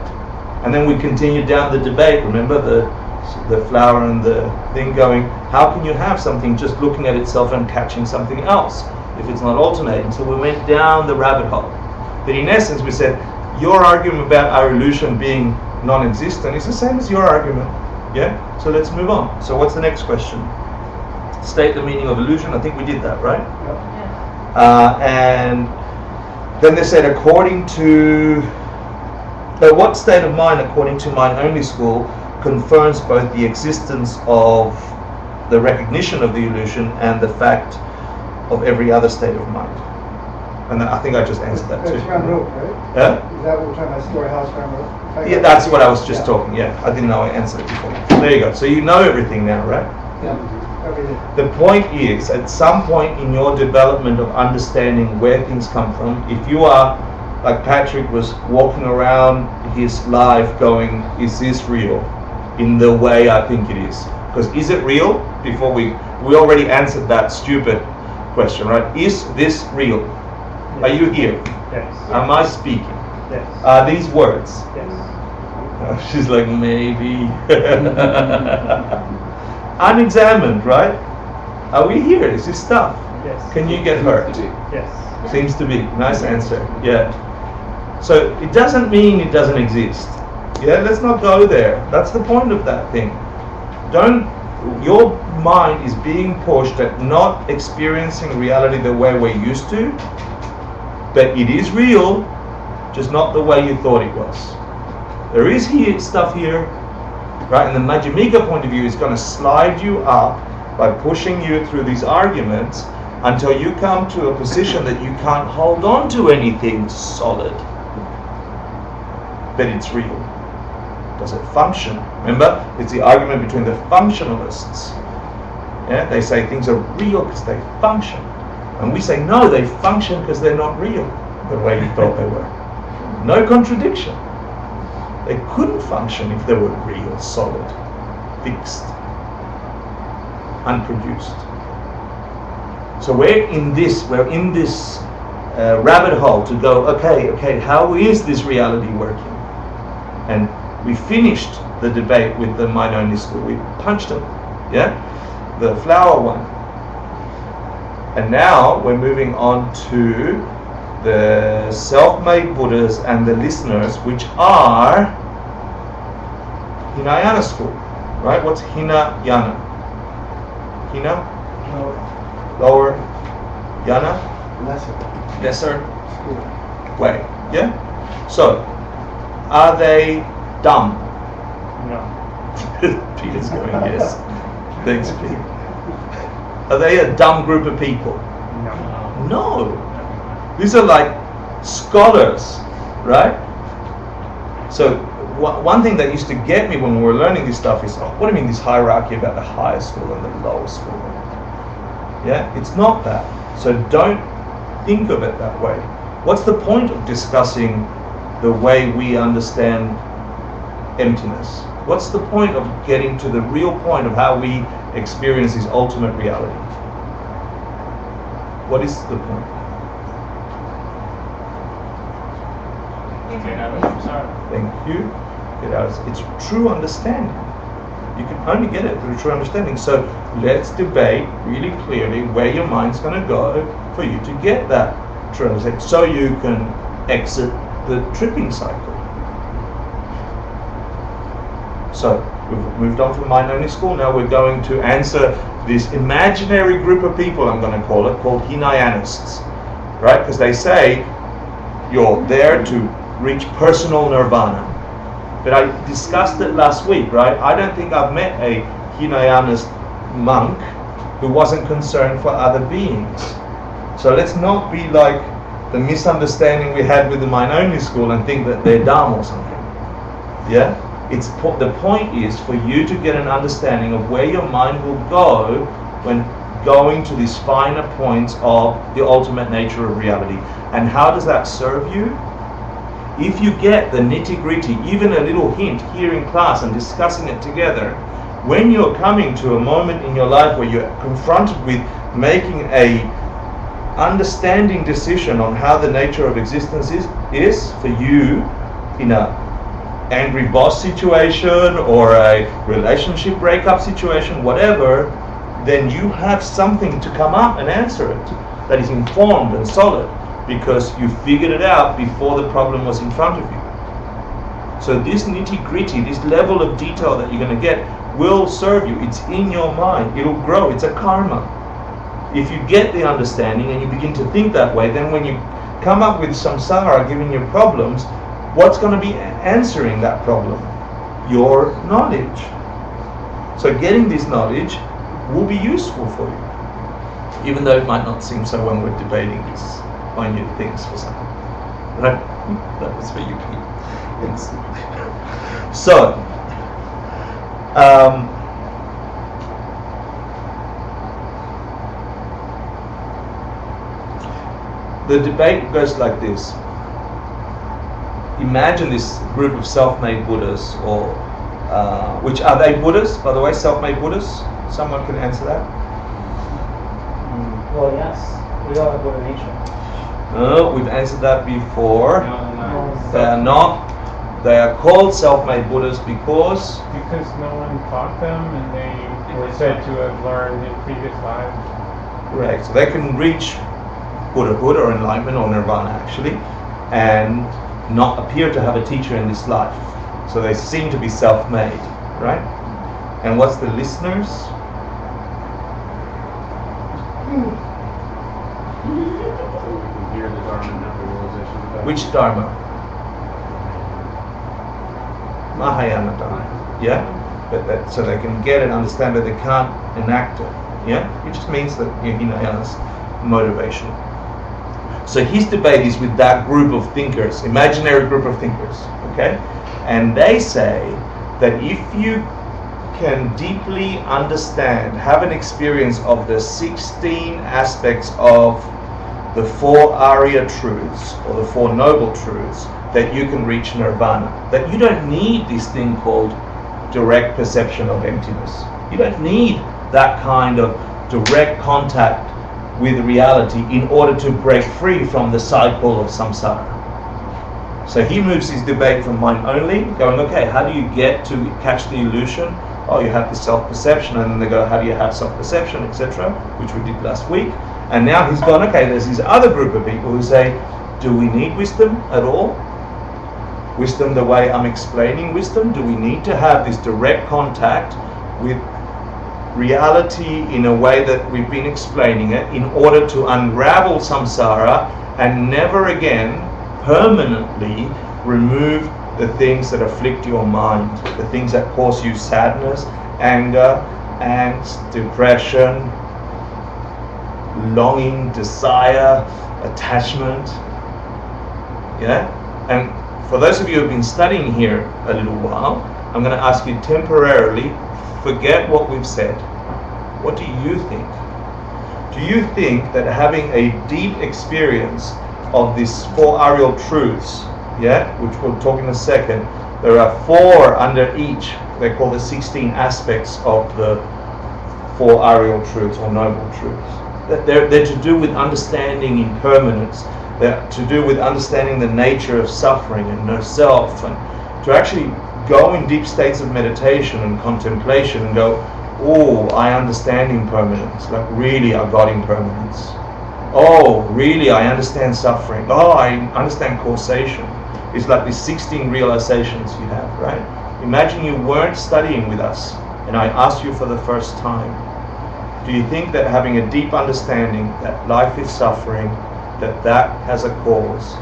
And then we continued down the debate. Remember the flower and the thing going, how can you have something just looking at itself and catching something else if it's not alternating? So we went down the rabbit hole. But in essence, we said, your argument about our illusion being non-existent is the same as your argument. Yeah? So let's move on. So what's the next question? State the meaning of illusion. I think we did that, right? Yeah. And then they said, according to... what state of mind, according to mind-only school, confirms both the existence of the recognition of the illusion and the fact of every other state of mind? And I think I just answered that too. That's round rope, right? Yeah? Is that what we're talking about, storehouse round rope? Yeah, that's what I was just talking. Yeah, I didn't know I answered it before. There you go. So you know everything now, right? Yeah. Everything. The point is, at some point in your development of understanding where things come from, if you are, like Patrick was walking around his life going, is this real? In the way I think it is. Because is it real? Before we already answered that stupid question, right? Is this real? Yes. Are you here? Yes. Am I speaking? Yes. Are these words? Yes. She's like, maybe. Unexamined, right? Are we here? Is this stuff? Yes. Can you get hurt? Yes. Seems to be. Nice answer. Yeah. So it doesn't mean it doesn't exist. Yeah, let's not go there. That's the point of that thing. Your mind is being pushed at not experiencing reality the way we're used to, but it is real, just not the way you thought it was. There is stuff here, right? And the Majjhimika point of view is going to slide you up by pushing you through these arguments until you come to a position that you can't hold on to anything solid. But it's real. Does it function? Remember, it's the argument between the functionalists. Yeah, they say things are real because they function. And we say, no, they function because they're not real the way you thought they were. No contradiction. They couldn't function if they were real, solid, fixed, unproduced. So we're in this rabbit hole to go, okay, how is this reality working? And we finished the debate with the mind-only school. We punched them, yeah? The flower one. And now we're moving on to the self-made Buddhas and the listeners, which are Hinayana school, right? What's Hinayana? Hina? Lower. Yana? Lesser way. Yeah? So, are they dumb? No. Peter's going, yes. Thanks, Pete. Are they a dumb group of people? No. No. These are like scholars, right? So one thing that used to get me when we were learning this stuff is, what do you mean this hierarchy about the higher school and the lower school? Yeah, it's not that. So don't think of it that way. What's the point of discussing the way we understand emptiness? What's the point of getting to the real point of how we experience this ultimate reality? What is the point? Thank you. It's true understanding. You can only get it through true understanding. So let's debate really clearly where your mind's going to go for you to get that true understanding, so you can exit the tripping cycle. So we've moved on from mind-only school. Now we're going to answer this imaginary group of people, I'm going to call it, called Hinayanists, right? Because they say you're there to reach personal nirvana. But I discussed it last week, right? I don't think I've met a Hinayanist monk who wasn't concerned for other beings. So let's not be like the misunderstanding we had with the mind-only school and think that they're dumb or something. Yeah? The point is for you to get an understanding of where your mind will go when going to these finer points of the ultimate nature of reality. And how does that serve you? If you get the nitty-gritty, even a little hint here in class and discussing it together, when you're coming to a moment in your life where you're confronted with making a understanding decision on how the nature of existence is for you in a angry boss situation or a relationship breakup situation, whatever, then you have something to come up and answer it that is informed and solid because you figured it out before the problem was in front of you. So this nitty-gritty, this level of detail that you're going to get will serve you. It's in your mind. It'll grow. It's a karma. If you get the understanding and you begin to think that way, then when you come up with samsara giving you problems, what's going to be answering that problem? Your knowledge. So getting this knowledge will be useful for you, even though it might not seem so when we're debating these minute things for some. Right? That was for you, Pete. Yes. So, the debate goes like this. Imagine this group of self-made Buddhas, or which are they Buddhas, by the way, self-made Buddhas? Someone can answer that? Well, yes. We all have Buddha nature. No, we've answered that before. No. They are not. They are called self-made Buddhas because no one taught them and they were said to have learned in previous lives. correct. So they can reach Buddhahood or enlightenment or nirvana actually, and not appear to have a teacher in this life. So they seem to be self-made, right? And what's the listeners? Hear the Dharma and have the realization of that. Which Dharma? Mahayana Dharma. Yeah? But so they can get and understand, but they can't enact it. Yeah? It just means that Hinaya's motivation. So his debate is with that group of thinkers, imaginary group of thinkers. Okay? And they say that if you can deeply understand, have an experience of the 16 aspects of the 4 Arya truths, or the 4 noble truths, that you can reach nirvana. That you don't need this thing called direct perception of emptiness. You don't need that kind of direct contact with reality in order to break free from the cycle of samsara. So he moves his debate from mind only, going, okay, how do you get to catch the illusion? Oh, you have this self-perception, and then they go, how do you have self-perception, etc., which we did last week. And now he's gone, okay, there's this other group of people who say, do we need wisdom at all? Wisdom the way I'm explaining wisdom? Do we need to have this direct contact with reality in a way that we've been explaining it in order to unravel samsara and never again permanently remove the things that afflict your mind, the things that cause you sadness, anger, angst, depression, longing, desire, attachment. Yeah? And for those of you who have been studying here a little while, I'm going to ask you temporarily, forget what we've said. What do you think? Do you think that having a deep experience of these 4 Arial truths, yeah, which we'll talk in a second, there are 4 under each, they call the 16 aspects of the 4 Arial truths or noble truths. They're to do with understanding impermanence. They're to do with understanding the nature of suffering and no self, and to actually go in deep states of meditation and contemplation and go, oh, I understand impermanence. Like, really, I got impermanence. Oh, really, I understand suffering. Oh, I understand causation. It's like these 16 realizations you have, right? Imagine you weren't studying with us and I asked you for the first time. Do you think that having a deep understanding that life is suffering, that has a cause,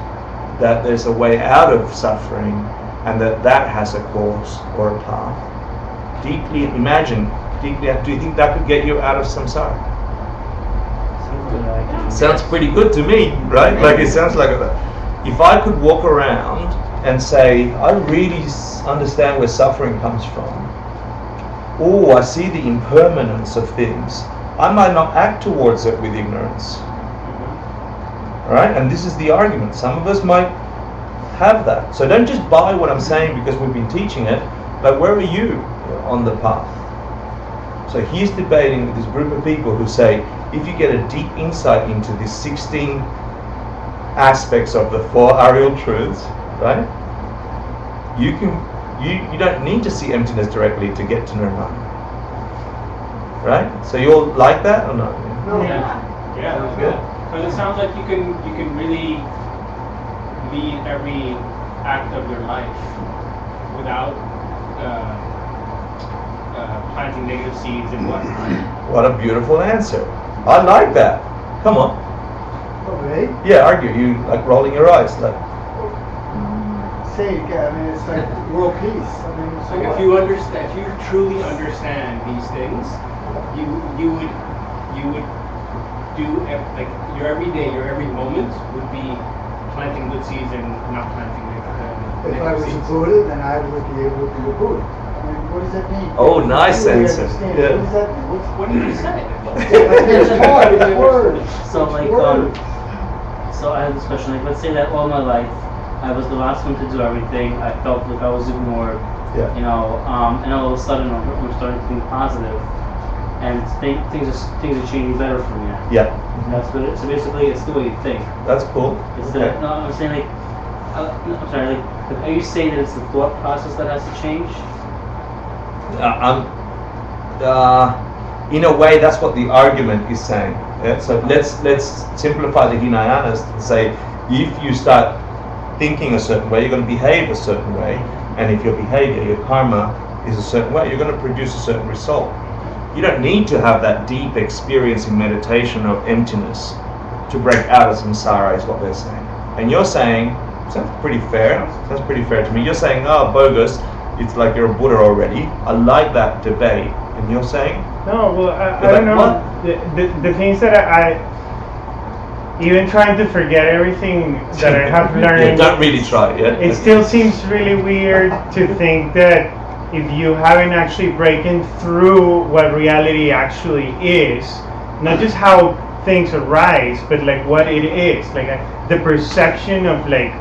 that there's a way out of suffering, and that has a cause or a path? Do you think that could get you out of samsara? Seems Sounds pretty good to me, right? Like it sounds like if I could walk around and say, I really understand where suffering comes from. Oh, I see the impermanence of things. I might not act towards it with ignorance. Right? And this is the argument. Some of us might have that. So don't just buy what I'm saying because we've been teaching it. Like, where are you on the path? So he's debating with this group of people who say, if you get a deep insight into these 16 aspects of the 4 Arial truths, right? You don't need to see emptiness directly to get to nirvana. Right? So you all like that or not? No. Yeah, Sounds good. Because it sounds like you can really lead every act of your life without planting negative seeds and whatnot. What a beautiful answer. I like that. Come on. Okay. Yeah, argue. You like rolling your eyes. Like, Say, I mean, it's like world peace. I mean, so Like what? if you truly understand these things, you would do like your every day, your every moment would be planting good seeds and not planting If I was a seeds. Buddha, then I would be able to be a Buddha. I mean, what does that mean? Oh, nice You really answer. understand. Yeah. What does that mean? What did you say? It's hard, it's words. So It's like, words. so I have this question, like, let's say that all my life, I was the last one to do everything, I felt like I was ignored, yeah. you know, and all of a sudden I'm starting to think positive, and things are changing better for me now. Yeah. That's what it, so basically it's the way you think. That's cool. It's Okay. the, no, I'm saying like, no, I'm sorry, like, are you saying that it's the thought process that has to change? In a way, that's what the argument is saying. Yeah? So let's simplify the Hinayanas and say, if you start thinking a certain way, you're going to behave a certain way, and if your behavior, your karma, is a certain way, you're going to produce a certain result. You don't need to have that deep experience in meditation of emptiness to break out of samsara, is what they're saying. And you're saying, sounds pretty fair. Sounds pretty fair to me. You're saying, oh, bogus. It's like you're a Buddha already. I like that debate. And you're saying? No, well, I You're don't know. like, The things that I even trying to forget everything that I have learned. Yeah, don't really try it. Yeah? It still seems really weird to think that if you haven't actually broken through what reality actually is, not just how things arise, but like what it is, like the perception of like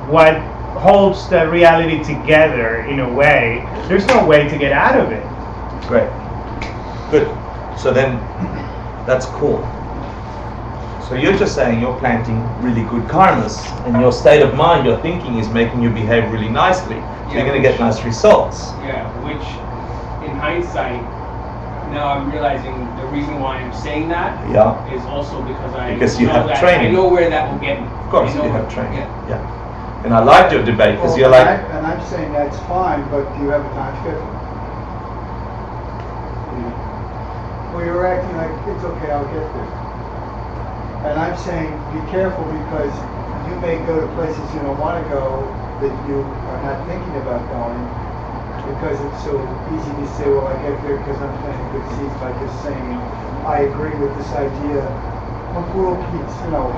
what holds the reality together in a way. There's no way to get out of it. Great. Good. So then, that's cool. So you're just saying you're planting really good karmas, and your state of mind, your thinking is making you behave really nicely. So you're going to get nice results. Yeah, which in hindsight, now I'm realizing the reason why I'm saying that Yeah. is also because Because you know have that training. I know where that will get me. Of course, I know you have where- training. Yeah. Yeah. And I liked your debate because Well, you're like, and I'm saying that's fine, but do you have a time schedule? Well, you're acting like it's okay, I'll get there. And I'm saying be careful because you may go to places you don't want to go that you are not thinking about going because it's so easy to say, well, I get there because I'm planting good seeds by just saying I agree with this idea of world peace. You know,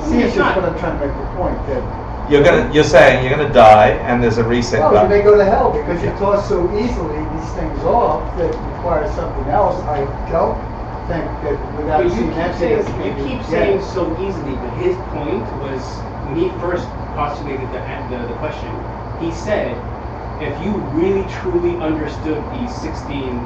see, it's just what I'm trying to make the point that. you're saying you're gonna die, and there's a reset Well, you button. may go to hell because you toss so easily these things off that require something else. I don't think that without But you seeing keep that saying, can you be keep get saying it. so easily, but his point was when he first postulated the question. He said, if you really truly understood these 16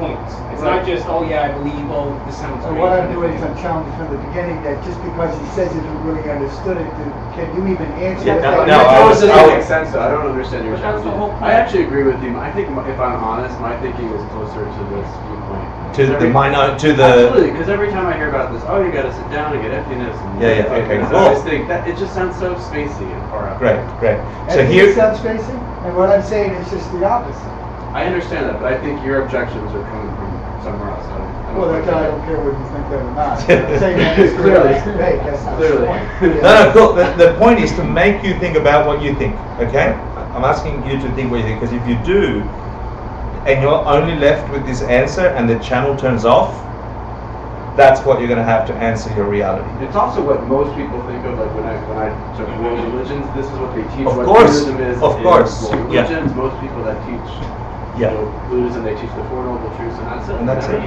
points, it's not just I believe. Oh, this sounds So great. what I'm doing is I'm challenging from the beginning that just because he says that he really understood it, can you even answer Yeah, that? no, I was- doesn't make sense though. I don't understand your But that's the challenge. whole I point. actually agree with you. I think if I'm honest, my thinking is closer to this viewpoint. To the minor, to the. Absolutely, because every time I hear about this, you got to sit down and get emptiness. And Yeah, yeah, okay, I cool. always think that it just sounds so spacey and far out. Great, great. So And here, it sounds spacey, and what I'm saying is just the opposite. I understand that, but I think your objections are coming from somewhere else. I Well, don't I don't care whether you think that or not. I'm saying that is Clearly. debate, that's not the Clearly. point. no, cool. The point is to make you think about what you think. Okay, I'm asking you to think what you think because if you do, and you're only left with this answer, and the channel turns off, that's what you're going to have to answer your reality. It's also what most people think of, like when I took world religions. This is what they teach. Of what course, Buddhism is. of in course, world yeah. religions. Most people that teach Buddhism, they teach the Four Noble Truths, and that's it. And that's it.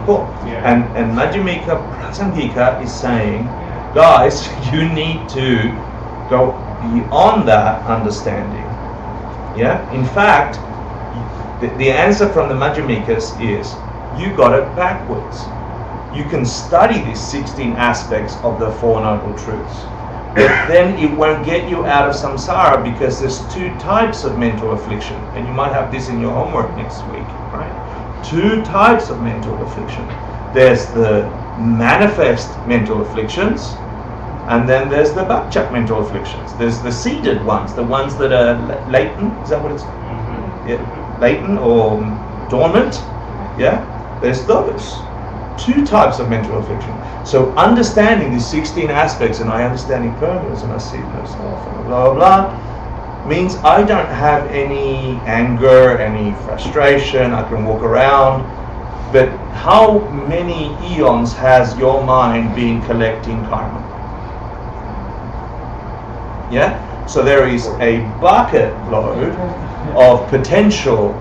Cool. And Majjhimika Prasangika is saying, guys, you need to go beyond that understanding. Yeah. In fact, the answer from the Majjhimikas is you got it backwards. You can study these 16 aspects of the Four Noble Truths, but then it won't get you out of samsara, because there's 2 types of mental affliction, and you might have this in your homework next week, right? 2 types of mental affliction. There's the manifest mental afflictions, and then there's the bhakchak mental afflictions. There's the seeded ones, the ones that are latent. Is that what it's? Yeah, latent or dormant. Yeah, there's those. 2 types of mental affliction. So understanding these 16 aspects, and I understand impermanence, and I see myself, and blah blah blah, means I don't have any anger, any frustration. I can walk around. But how many eons has your mind been collecting karma? Yeah? So there is a bucket load of potential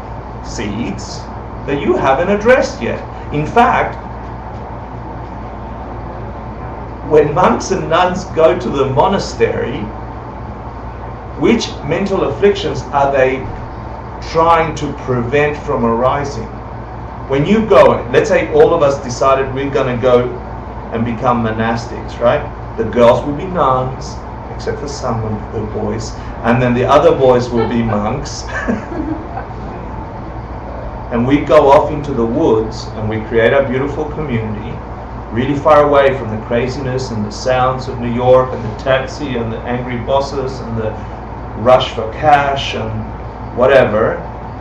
seeds that you haven't addressed yet. In fact, when monks and nuns go to the monastery, which mental afflictions are they trying to prevent from arising? When you go, let's say all of us decided we're going to go and become monastics, right? The girls will be nuns, except for some of the boys, and then the other boys will be monks. And we go off into the woods and we create our beautiful community, really far away from the craziness and the sounds of New York and the taxi and the angry bosses and the rush for cash and whatever.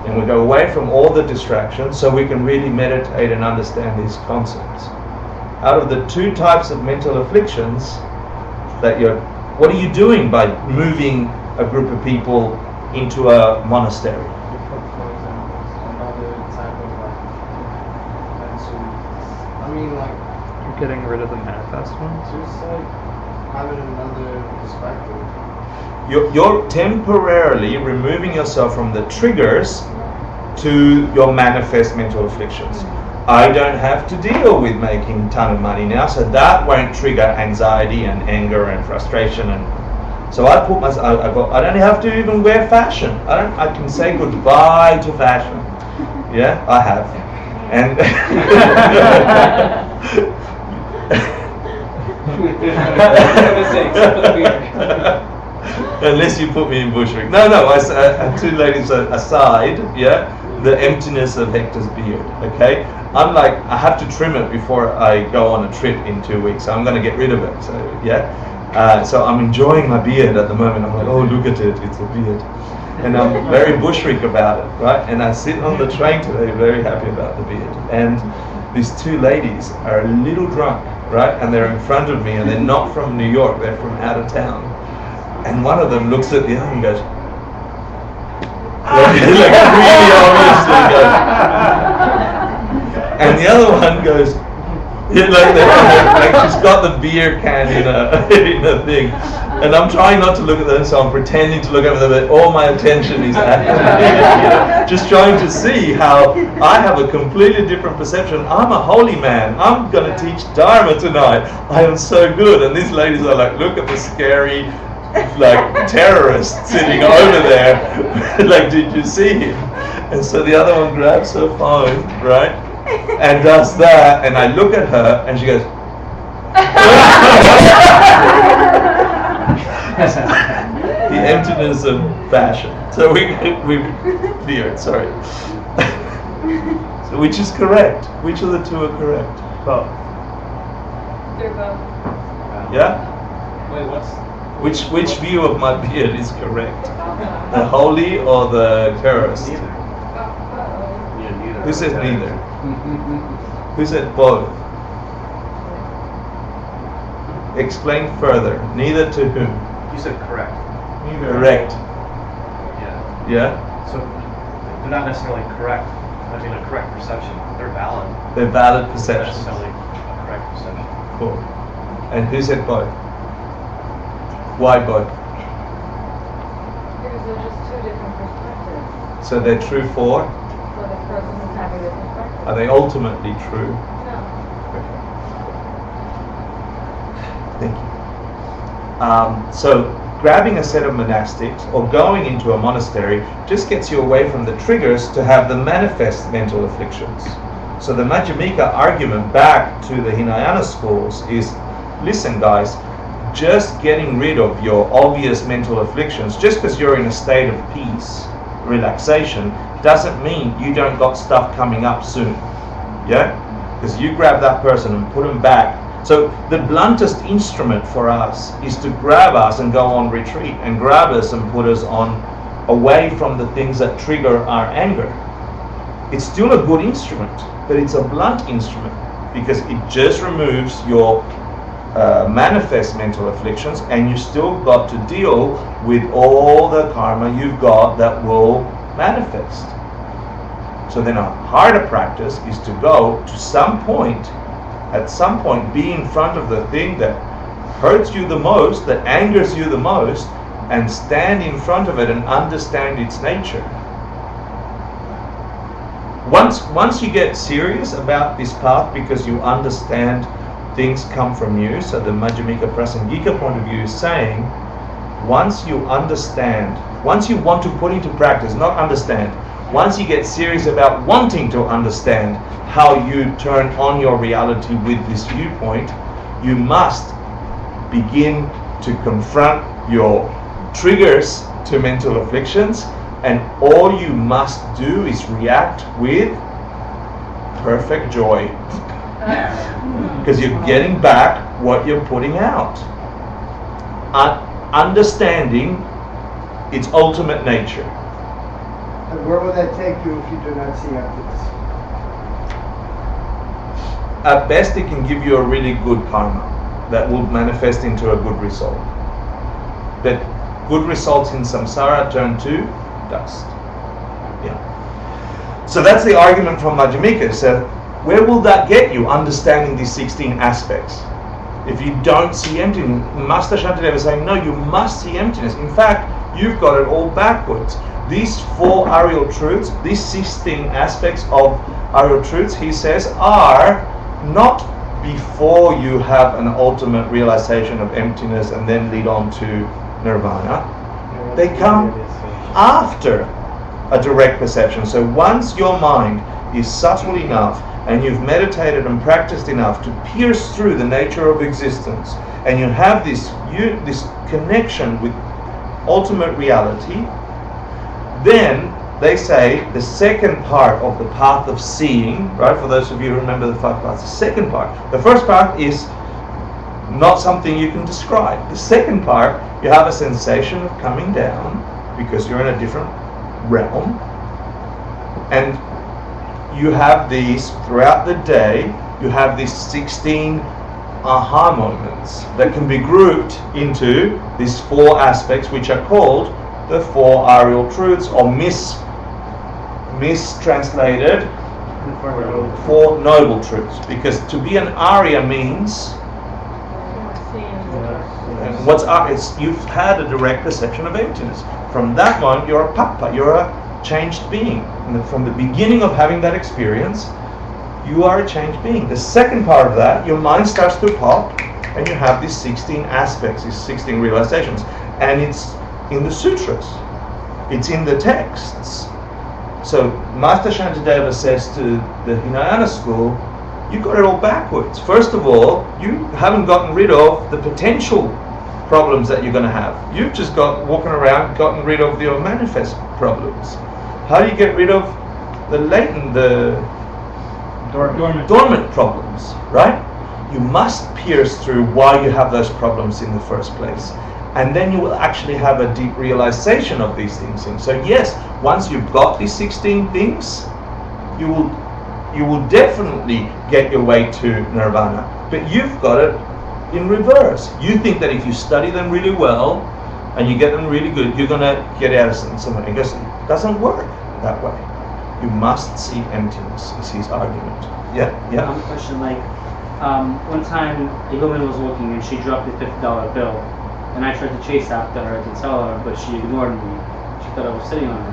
And we go away from all the distractions so we can really meditate and understand these concepts. Out of the 2 types of mental afflictions that what are you doing by moving a group of people into a monastery? I mean, like, You're getting rid of the manifest ones? just like having another perspective. You're temporarily removing yourself from the triggers to your manifest mental afflictions. I don't have to deal with making a ton of money now, so that won't trigger anxiety and anger and frustration. And so I put myself. I don't have to even wear fashion. I can say goodbye to fashion. Yeah, I have. And unless you put me in bushwick. No, 2 ladies aside, yeah, the emptiness of Hector's beard, okay? I'm like, I have to trim it before I go on a trip in 2 weeks, so I'm going to get rid of it, so yeah. So I'm enjoying my beard at the moment. I'm like, oh, look at it, it's a beard. And I'm very bushwick about it, right? And I sit on the train today very happy about the beard. And these 2 ladies are a little drunk, right? And they're in front of me, and they're not from New York, they're from out of town. And one of them looks at the other and goes, like really obviously goes. And the other one goes, like she's got the beer can in a thing. And I'm trying not to look at them, so I'm pretending to look at them, but all my attention is at just trying to see how I have a completely different perception. I'm a holy man. I'm going to teach Dharma tonight. I am so good. And these ladies are like, look at the scary, like, terrorist sitting over there. Like, did you see him? And so the other one grabs her phone, right, and does that. And I look at her, and she goes, the emptiness of fashion. So we veered, sorry. So which is correct? Which of the 2 are correct? Both. They're both. Yeah? Wait, what's... Which view of my beard is correct? The holy or the terrorist? Neither. Yeah, neither. Who said neither? Who said both? Explain further. Neither to whom? You said correct. Correct. Yeah. Yeah? So they're not necessarily correct. I mean, a correct perception. They're valid. They're valid Not perceptions. necessarily a correct Cool. And who said both? Why both? Because they're just two different perspectives. So they're true for? For the person who's having the perspective. Are they ultimately true? No. Thank you. So grabbing a set of monastics or going into a monastery just gets you away from the triggers to have the manifest mental afflictions. So the Madhyamika argument back to the Hinayana schools is, listen guys, just getting rid of your obvious mental afflictions, just because you're in a state of peace, relaxation, doesn't mean you don't got stuff coming up soon. Yeah? Because you grab that person and put them back. So the bluntest instrument for us is to grab us and go on retreat and grab us and put us on away from the things that trigger our anger. It's still a good instrument, but it's a blunt instrument because it just removes your manifest mental afflictions, and you still got to deal with all the karma you've got that will manifest. So then a harder practice is to go to some point, at some point be in front of the thing that hurts you the most, that angers you the most, and stand in front of it and understand its nature. Once you get serious about this path because you understand things come from you, so the Madhyamika Prasangika point of view is saying, once you understand, once you want to put into practice, not understand, once you get serious about wanting to understand how you turn on your reality with this viewpoint, you must begin to confront your triggers to mental afflictions, and all you must do is react with perfect joy. Because you're getting back what you're putting out. Understanding its ultimate nature. And where will that take you if you do not see emptiness? At best, it can give you a really good karma that will manifest into a good result. But good results in samsara turn to dust. Yeah. So that's the argument from Madhyamika. So where will that get you, understanding these 16 aspects? If you don't see emptiness, Master Shantideva is saying, no, you must see emptiness. In fact, you've got it all backwards. These 4 Arial truths, these 16 aspects of Arial truths, he says, are not before you have an ultimate realization of emptiness and then lead on to nirvana. They come after a direct perception. So once your mind is subtle enough and you've meditated and practiced enough to pierce through the nature of existence, and you have this connection with ultimate reality, then they say the second part of the path of seeing, right, for those of you who remember the 5 parts, the second part, the first part is not something you can describe. The second part, you have a sensation of coming down because you're in a different realm, and you have these throughout the day. You have these 16 aha moments that can be grouped into these 4 aspects, which are called the 4 Arial truths, or mistranslated 4 noble truths. Because to be an Arya means, and what's it's you've had a direct perception of emptiness. From that moment, you're a Papa, you're a changed being. And from the beginning of having that experience, you are a changed being. The second part of that, your mind starts to pop, and you have these 16 aspects, these 16 realizations. And it's in the sutras. It's in the texts. So Master Shantideva says to the Hinayana school, you got it all backwards. First of all, you haven't gotten rid of the potential problems that you're going to have. You've just walking around, gotten rid of your manifest problems. How do you get rid of the latent, the dormant problems, right? You must pierce through why you have those problems in the first place. And then you will actually have a deep realization of these things. And so yes, once you've got these 16 things, you will definitely get your way to nirvana. But you've got it in reverse. You think that if you study them really well and you get them really good, you're going to get out of something. Because it doesn't work that way. You must see emptiness, is his argument. Yeah? One question, like, one time a woman was walking and she dropped a $50 bill, and I tried to chase after her to tell her, but she ignored me. She thought I was sitting on her.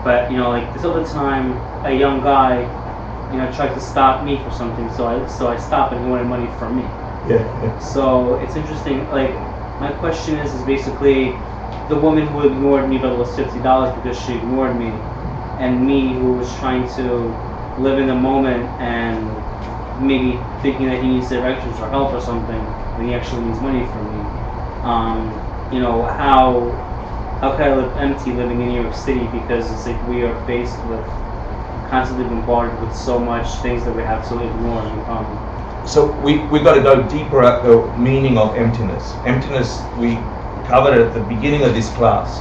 But like this other time, a young guy, tried to stop me for something, so I stopped, and he wanted money from me. Yeah. So it's interesting. Like my question is basically the woman who ignored me but it was $50 because she ignored me, and me who was trying to live in the moment and maybe thinking that he needs directions or help or something when he actually needs money from me. How can I live empty living in New York City, because it's like we are faced with constantly bombarded with so much things that we have to ignore. So we've got to go deeper at the meaning of emptiness. Emptiness, we covered it at the beginning of this course.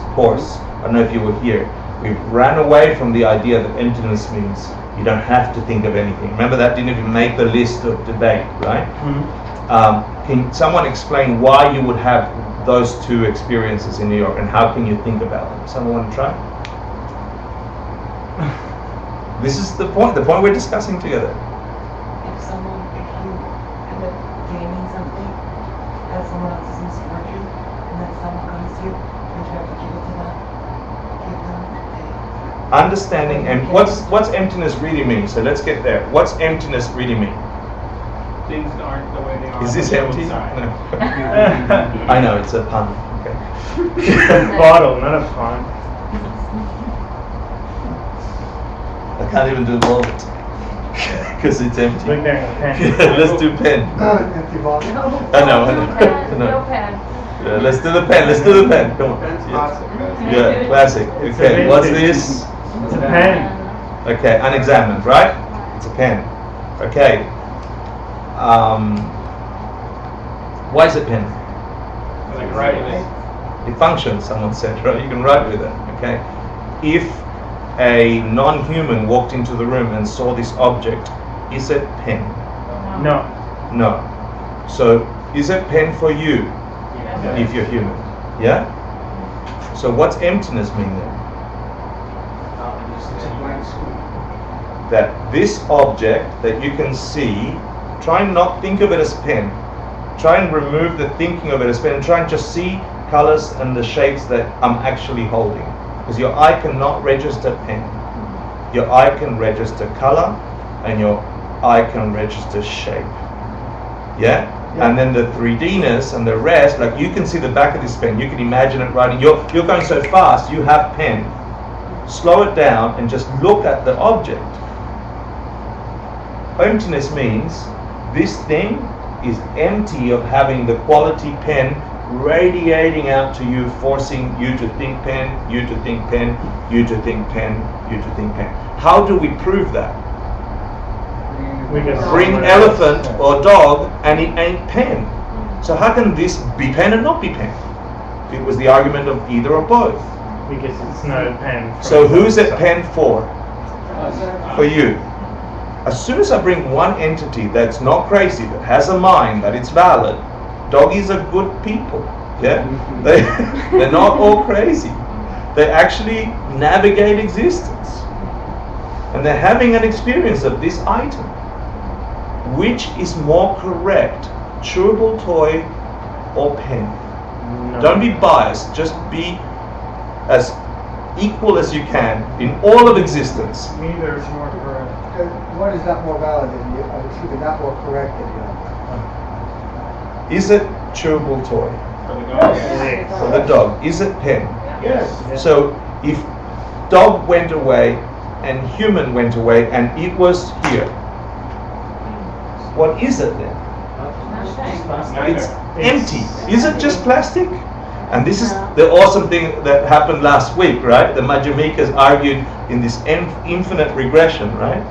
I don't know if you were here. We ran away from the idea that emptiness means you don't have to think of anything. Remember, that didn't even make the list of debate, right? Mm-hmm. Can someone explain why you would have those two experiences in New York, and how can you think about them? Someone want to try? This is the point we're discussing together. If you end up gaining something as someone else's misfortune, and then someone comes to you, and you have to give it to them, Understanding and what's emptiness really mean? So let's get there. What's emptiness really mean? Things aren't the way they are. Is this empty? No. I know, it's a pun. Okay. A bottle, not a pun. I can't even do both because it's empty. Look there, pen. Let's do pen. Empty bottle. I know. No pen. Yeah, let's do the pen. Come on. Yeah, classic. Okay, what's this? It's a pen. Okay, unexamined, right? It's a pen. Okay. Why is it pen? Like writing it. It functions, someone said, right? You can write with it, okay? If a non-human walked into the room and saw this object, is it pen? No. No. So, is it pen for you, if you're human? Yeah? So what's emptiness mean then? That this object that you can see, try and not think of it as pen. Try and remove the thinking of it as pen, and try and just see colors and the shapes that I'm actually holding. Because your eye cannot register pen. Your eye can register color, and your eye can register shape. Yeah? And then the 3Dness and the rest, like you can see the back of this pen, you can imagine it writing. You're going so fast, you have pen. Slow it down and just look at the object. Emptiness means this thing is empty of having the quality pen radiating out to you, forcing you to think pen, you to think pen, you to think pen, you to think pen. How do we prove that? We can Bring elephant or dog and it ain't pen. So how can this be pen and not be pen? It was the argument of either or both. Because it's not a pen. So who's it pen for? For you. As soon as I bring one entity that's not crazy, that has a mind, that it's valid, doggies are good people. Yeah? They're not all crazy. They actually navigate existence. And they're having an experience of this item. Which is more correct? Chewable toy or pen? No. Don't be biased. Just be as equal as you can in all of existence. Neither is more correct. One is not more valid than the other. Excuse me, not more correct than the other. Is it chewable toy? For the dog. Yes. For the dog. Is it pen? Yes. So if dog went away and human went away and it was here, what is it then? It's empty. Is it just plastic? And this is the awesome thing that happened last week, right? The Majjhikas argued in this infinite regression, right?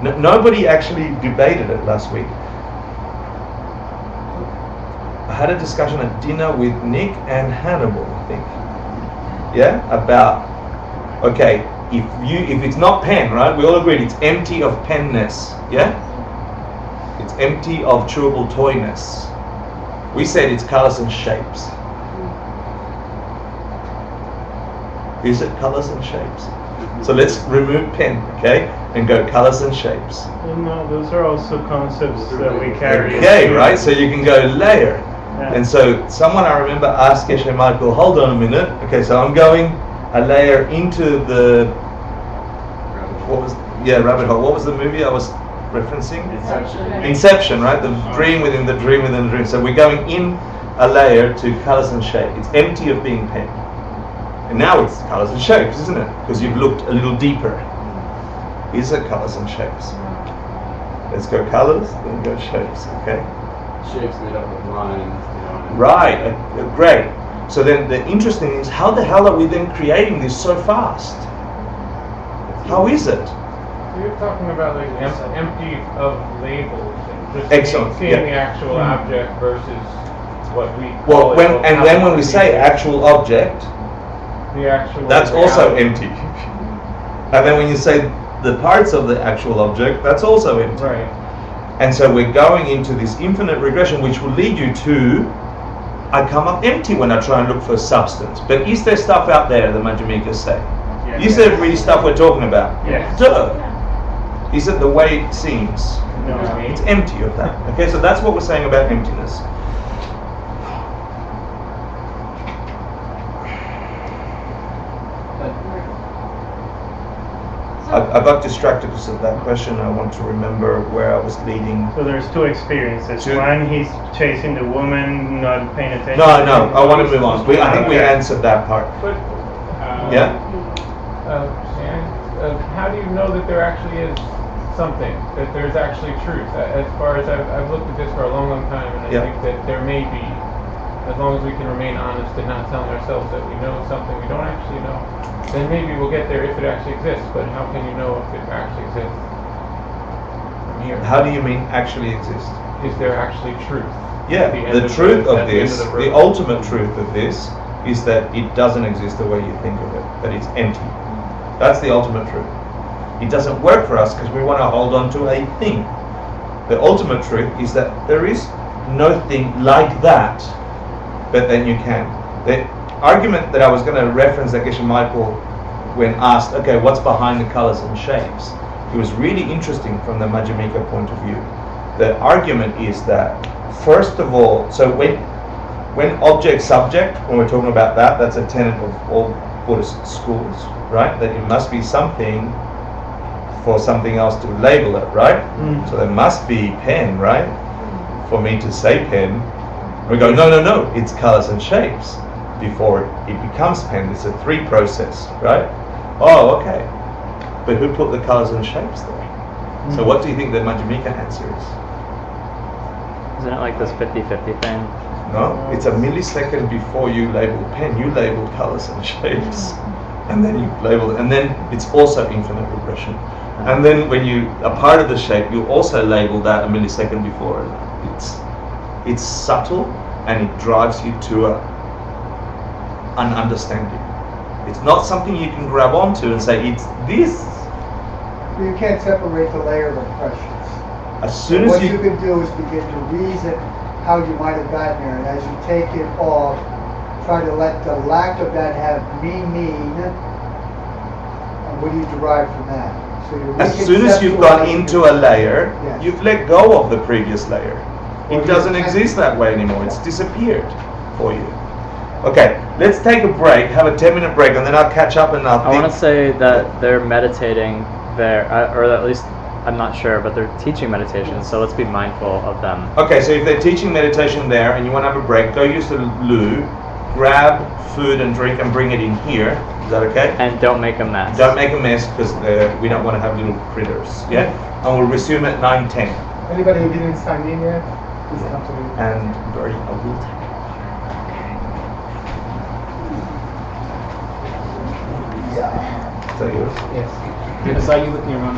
Nobody actually debated it last week. I had a discussion at dinner with Nick and Hannibal, I think. Yeah? About, okay, if it's not pen, right? We all agreed it's empty of penness. Yeah? It's empty of chewable toyness. We said it's colors and shapes. Is it colors and shapes? So let's remove pen, okay? and go colors and shapes. Well, no, those are also concepts that we carry. Okay, right? So you can go layer. Yeah. And so someone, I remember, asked Geshe Michael, hold on a minute. Okay, so I'm going a layer into the, rabbit hole. What was the movie I was referencing? Inception, right? The dream within the dream within the dream. So we're going in a layer to colors and shape. It's empty of being pen. And now it's colors and shapes, isn't it? Because you've looked a little deeper. Is it colors and shapes? Let's go colors, then go shapes, okay? Shapes made up of lines, Right, great. So then the interesting thing is, how the hell are we then creating this so fast? How is it? So you're talking about like empty of labels, and just Excellent, seeing yeah. the actual object versus what we Well, call it, then when we say actual object, the actual that's also reality. empty. And then when you say the parts of the actual object, that's also empty. Right. And so we're going into this infinite regression, which will lead you to, I come up empty when I try and look for substance. But is there stuff out there, the Majjhimikas say? Yes. Is there really stuff we're talking about? Yes. Duh. Is it the way it seems? No. It's empty of that. Okay, so that's what we're saying about emptiness. I got distracted because of that question. I want to remember where I was leading. So there's two experiences. One, he's chasing the woman, not paying attention. No, I want to move on. I think we answered that part. But Yeah? how do you know that there actually is something, that there's actually truth? As far as I've looked at this for a long, long time, and I Yeah. think that there may be, as long as we can remain honest and not telling ourselves that we know something we don't actually know, then maybe we'll get there if it actually exists. But how can you know if it actually exists from here? How do you mean actually exist? Is there actually truth? Yeah, At the end the truth of at the end this, of the road? ultimate truth of this, is that it doesn't exist the way you think of it, that it's empty. That's the ultimate truth. It doesn't work for us because we want to hold on to a thing. The ultimate truth is that there is no thing like that, but then you can. The argument that I was going to reference that Geshe Michael, when asked, okay, what's behind the colors and shapes? It was really interesting from the Majjhimika point of view. The argument is that, first of all, so when object-subject, when we're talking about that, that's a tenet of all Buddhist schools, right? That it must be something for something else to label it, right? So there must be pen, right? For me to say pen, we go, no, it's colors and shapes. Before it becomes pen, it's a 3 process, right? Oh, okay. But who put the colors and shapes there? So what do you think the Majjhimika answer is? Isn't it like this 50-50 thing? No, it's a millisecond before you label pen, you label colors and shapes. And then you label it, and then it's also infinite regression. And then when you are part of the shape, you also label that a millisecond before it. It's subtle, and it drives you to an understanding. It's not something you can grab onto and say, it's this. You can't separate the layer of questions. As soon as What you can do is begin to reason how you might have gotten there, and as you take it off, try to let the lack of that have mean, and what do you derive from that? So you're As soon as you've gone reconceptualizing into a layer, Yes. you've let go of the previous layer. Or It doesn't exist that way anymore. It's disappeared for you. Okay, let's take a break, have a 10-minute break, and then I'll catch up and I'll I want to say that they're meditating there, or at least I'm not sure, but they're teaching meditation, so let's be mindful of them. Okay, so if they're teaching meditation there and you want to have a break, go use the loo, grab food and drink and bring it in here. Is that okay? And don't make a mess. Don't make a mess because we don't want to have little critters. Yeah? And we'll resume at 9:10. Anybody who didn't sign in yet, please come to me. And Bertie, I will take it. Is that yours? Yes. I saw you looking around.